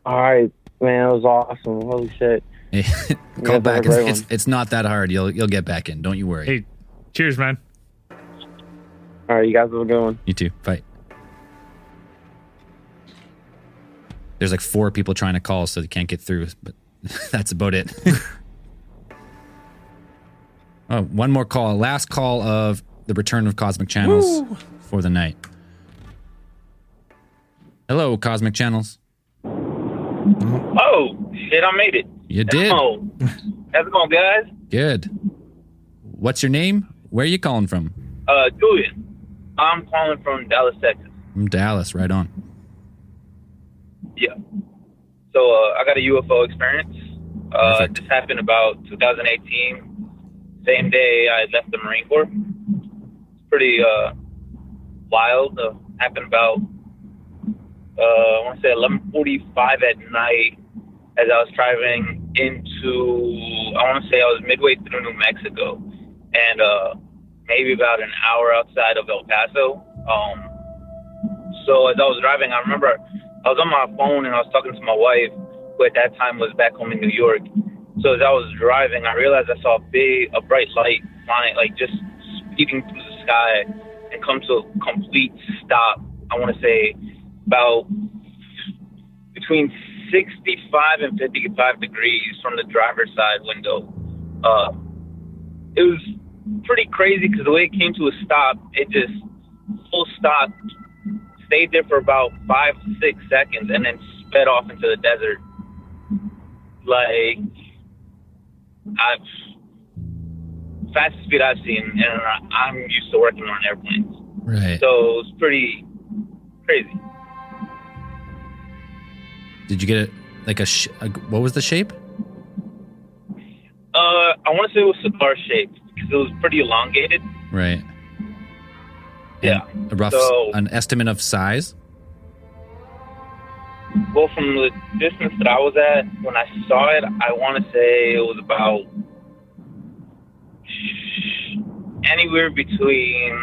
All right, man, it was awesome. Holy shit. Hey, call back. It's not that hard. You'll get back in. Don't you worry. Hey, cheers, man. All right, you guys have a good one. You too. Bye. There's like 4 people trying to call, so they can't get through, but that's about it. Oh, one more call. Last call of the return of Cosmic Channels for the night. Hello, Cosmic Channels. Oh, shit, I made it. You did. Oh, how's it going, guys? Good. What's your name? Where are you calling from? Julian. I'm calling from Dallas, Texas. From Dallas, right on. Yeah. So I got a UFO experience. This happened about 2018. Same day I left the Marine Corps. It's pretty wild. Happened about I want to say 11:45 at night as I was driving into, I want to say I was midway through New Mexico and maybe about an hour outside of El Paso. So as I was driving, I remember I was on my phone and I was talking to my wife, who at that time was back home in New York. So as I was driving, I realized I saw a bright light flying, like just speeding through the sky and come to a complete stop. I want to say about between 65 and 55 degrees from the driver's side window. It was pretty crazy because the way it came to a stop, it just full stop, stayed there for about 5 to 6 seconds, and then sped off into the desert. Like, fastest speed I've seen, and I'm used to working on airplanes. Right. So it was pretty crazy. Did you get it like what was the shape? I want to say it was cigar shaped because it was pretty elongated. Right. Yeah. An estimate of size? Well, from the distance that I was at, when I saw it, I want to say it was about anywhere between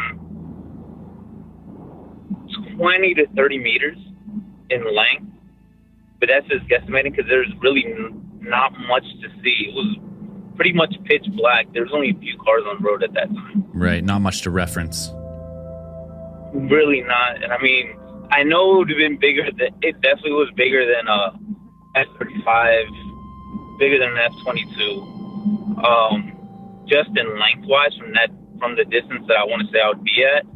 20 to 30 meters in length. But that's just guesstimating because there's really not much to see. It was pretty much pitch black. There's only a few cars on the road at that time. Right, not much to reference. Really not. And I mean, I know it would have been bigger. It definitely was bigger than F-35, bigger than an F-22. Just in lengthwise from the distance that I want to say I would be at,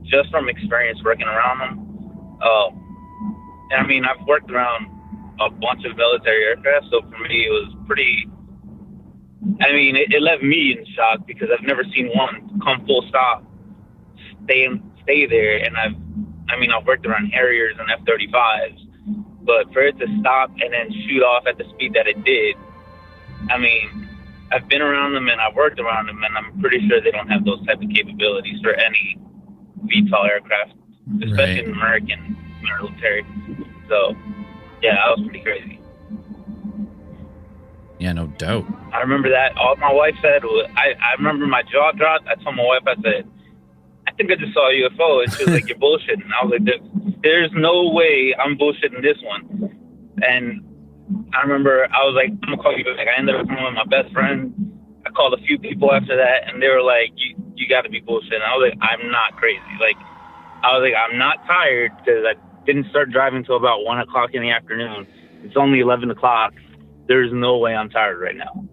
just from experience working around them. And I mean, I've worked around a bunch of military aircraft, so for me it was pretty. I mean, it left me in shock because I've never seen one come full stop, stay there, and I've worked around Harriers and F-35s, but for it to stop and then shoot off at the speed that it did, I mean, I've been around them and I've worked around them, and I'm pretty sure they don't have those type of capabilities for any VTOL aircraft. especially in American military. So, yeah, that was pretty crazy. Yeah, no doubt. I remember that. All my wife said was, I remember my jaw dropped. I told my wife, I said, I think I just saw a UFO. And she was like, you're bullshitting. I was like, there's no way I'm bullshitting this one. And I remember I was like, I'm going to call you back. I ended up calling with my best friend. I called a few people after that, and they were like, you got to be bullshitting. I was like, I'm not crazy. Like, I was like, I'm not tired because I didn't start driving until about 1 o'clock in the afternoon. It's only 11 o'clock. There's no way I'm tired right now.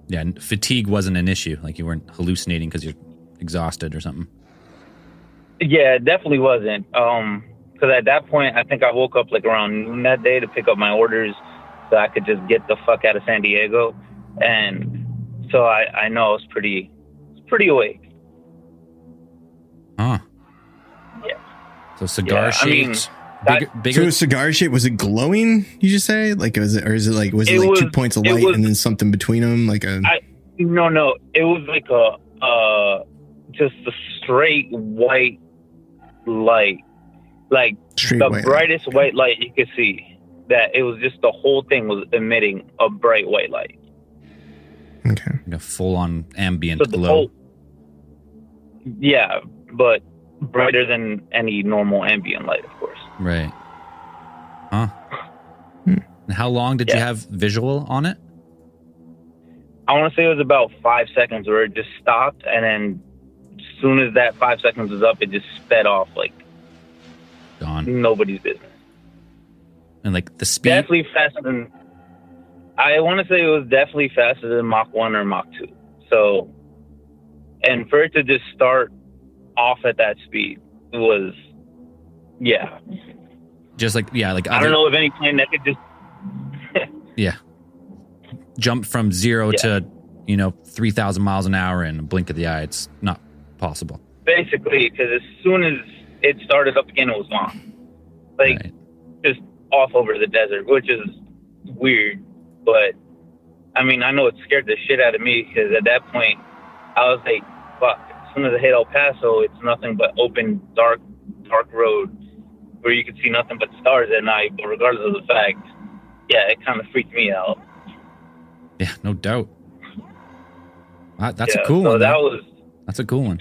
Yeah, fatigue wasn't an issue. Like you weren't hallucinating because you're exhausted or something. Yeah, it definitely wasn't. Because at that point, I think I woke up like around noon that day to pick up my orders so I could just get the fuck out of San Diego. And so I know I was pretty awake. Huh. Yeah. So cigar shaped. So it was cigar shape. Was it glowing? You just say like was it 2 points of light and then something between them like a? No. It was like just a straight white light, like straight the white brightest white light you could see. That it was just the whole thing was emitting a bright white light. Okay. Like a full on ambient glow. Yeah, but brighter than any normal ambient light, of course. Right. Huh. And how long did you have visual on it? I want to say it was about 5 seconds where it just stopped, and then as soon as that 5 seconds was up, it just sped off like gone. Nobody's business. And like the speed? Definitely faster than... I want to say it was definitely faster than Mach 1 or Mach 2. So, and for it to just start off at that speed, it was, yeah. Just like, yeah, like I don't know of any plane that could just... yeah. Jump from 0 to, 3,000 miles an hour in a blink of the eye. It's not possible. Basically, because as soon as it started up again, it was gone. Like, just off over the desert, which is weird. But, I mean, I know it scared the shit out of me because at that point, I was like, fuck. As soon as I hit El Paso, it's nothing but open, dark road where you could see nothing but stars at night. But regardless of the fact, yeah, it kind of freaked me out. Yeah, no doubt. That's a cool one. That's a cool one.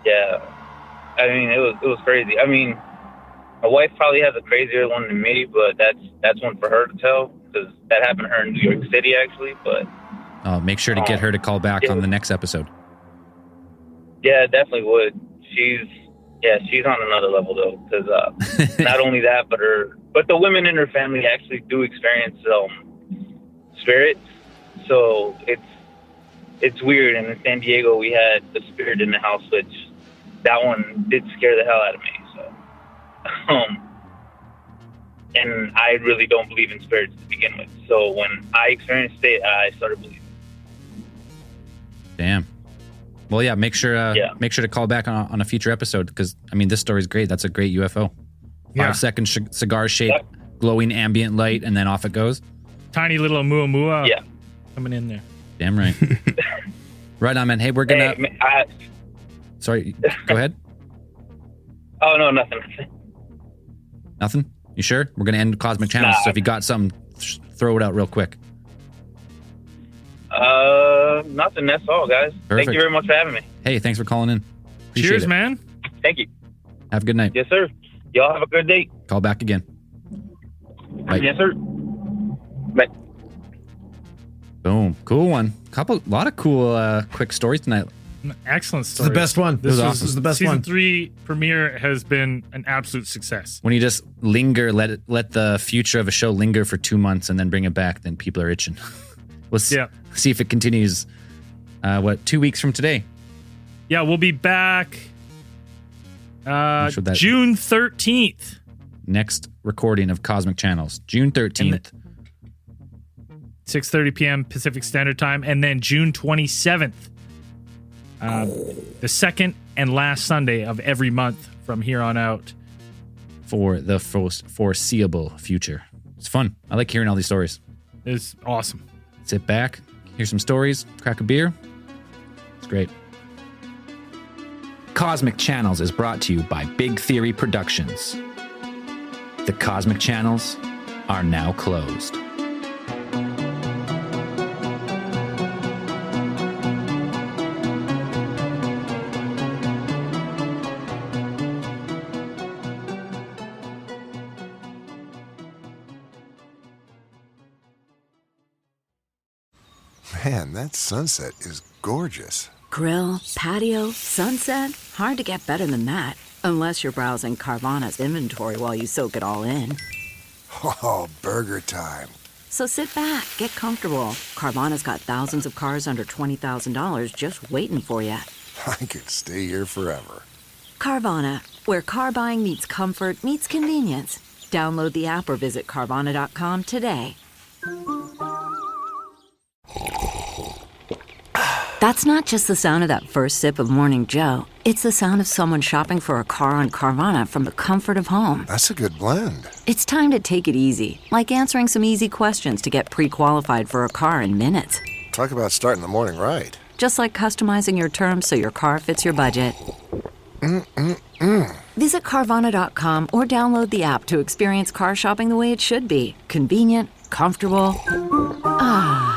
Yeah. I mean, it was crazy. I mean, my wife probably has a crazier one than me, but that's one for her to tell because that happened to her in New York City, actually. But make sure to get her to call back on the next episode. Yeah, definitely would. She's on another level though, because not only that, but the women in her family actually do experience spirits. So it's weird. And in San Diego, we had the spirit in the house, which that one did scare the hell out of me. So, and I really don't believe in spirits to begin with. So when I experienced it, I started believing. Damn. Well, yeah. Make sure to call back on a future episode because I mean this story's great. That's a great UFO. 5 second cigar shaped, glowing ambient light, and then off it goes. Tiny little Muamua. Yeah. Coming in there. Damn right. Right on, man. Hey, we're gonna. Sorry. Go ahead. Oh no, nothing. Nothing. You sure? We're gonna end Cosmic Channels. So if you got something, throw it out real quick. Nothing. That's all, guys. Perfect. Thank you very much for having me. Hey, thanks for calling in. Appreciate Cheers, it. man. Thank you. Have a good night. Yes, sir. Y'all have a good day. Call back again. Bye. Yes, sir. Bye. Boom. Cool one. Lot of cool, quick stories tonight. Excellent story. The best one. This was awesome. This is the best Season one. 3 premiere has been an absolute success. When you just linger, let the future of a show linger for 2 months and then bring it back, then people are itching. We'll see if it continues. 2 weeks from today? Yeah, we'll be back June 13th. Next recording of Cosmic Channels, June 13th. 6:30 p.m. Pacific Standard Time, and then June 27th, the second and last Sunday of every month from here on out. For the foreseeable future. It's fun. I like hearing all these stories. It's awesome. Sit back, hear some stories, crack a beer. It's great. Cosmic Channels is brought to you by Big Theory Productions. The Cosmic Channels are now closed. Man, that sunset is gorgeous. Grill, patio, sunset. Hard to get better than that. Unless you're browsing Carvana's inventory while you soak it all in. Oh, burger time. So sit back, get comfortable. Carvana's got thousands of cars under $20,000 just waiting for you. I could stay here forever. Carvana, where car buying meets comfort meets convenience. Download the app or visit Carvana.com today. That's not just the sound of that first sip of Morning Joe. It's the sound of someone shopping for a car on Carvana from the comfort of home. That's a good blend. It's time to take it easy, like answering some easy questions to get pre-qualified for a car in minutes. Talk about starting the morning right. Just like customizing your terms so your car fits your budget. Visit Carvana.com or download the app to experience car shopping the way it should be. Convenient, comfortable. Ah.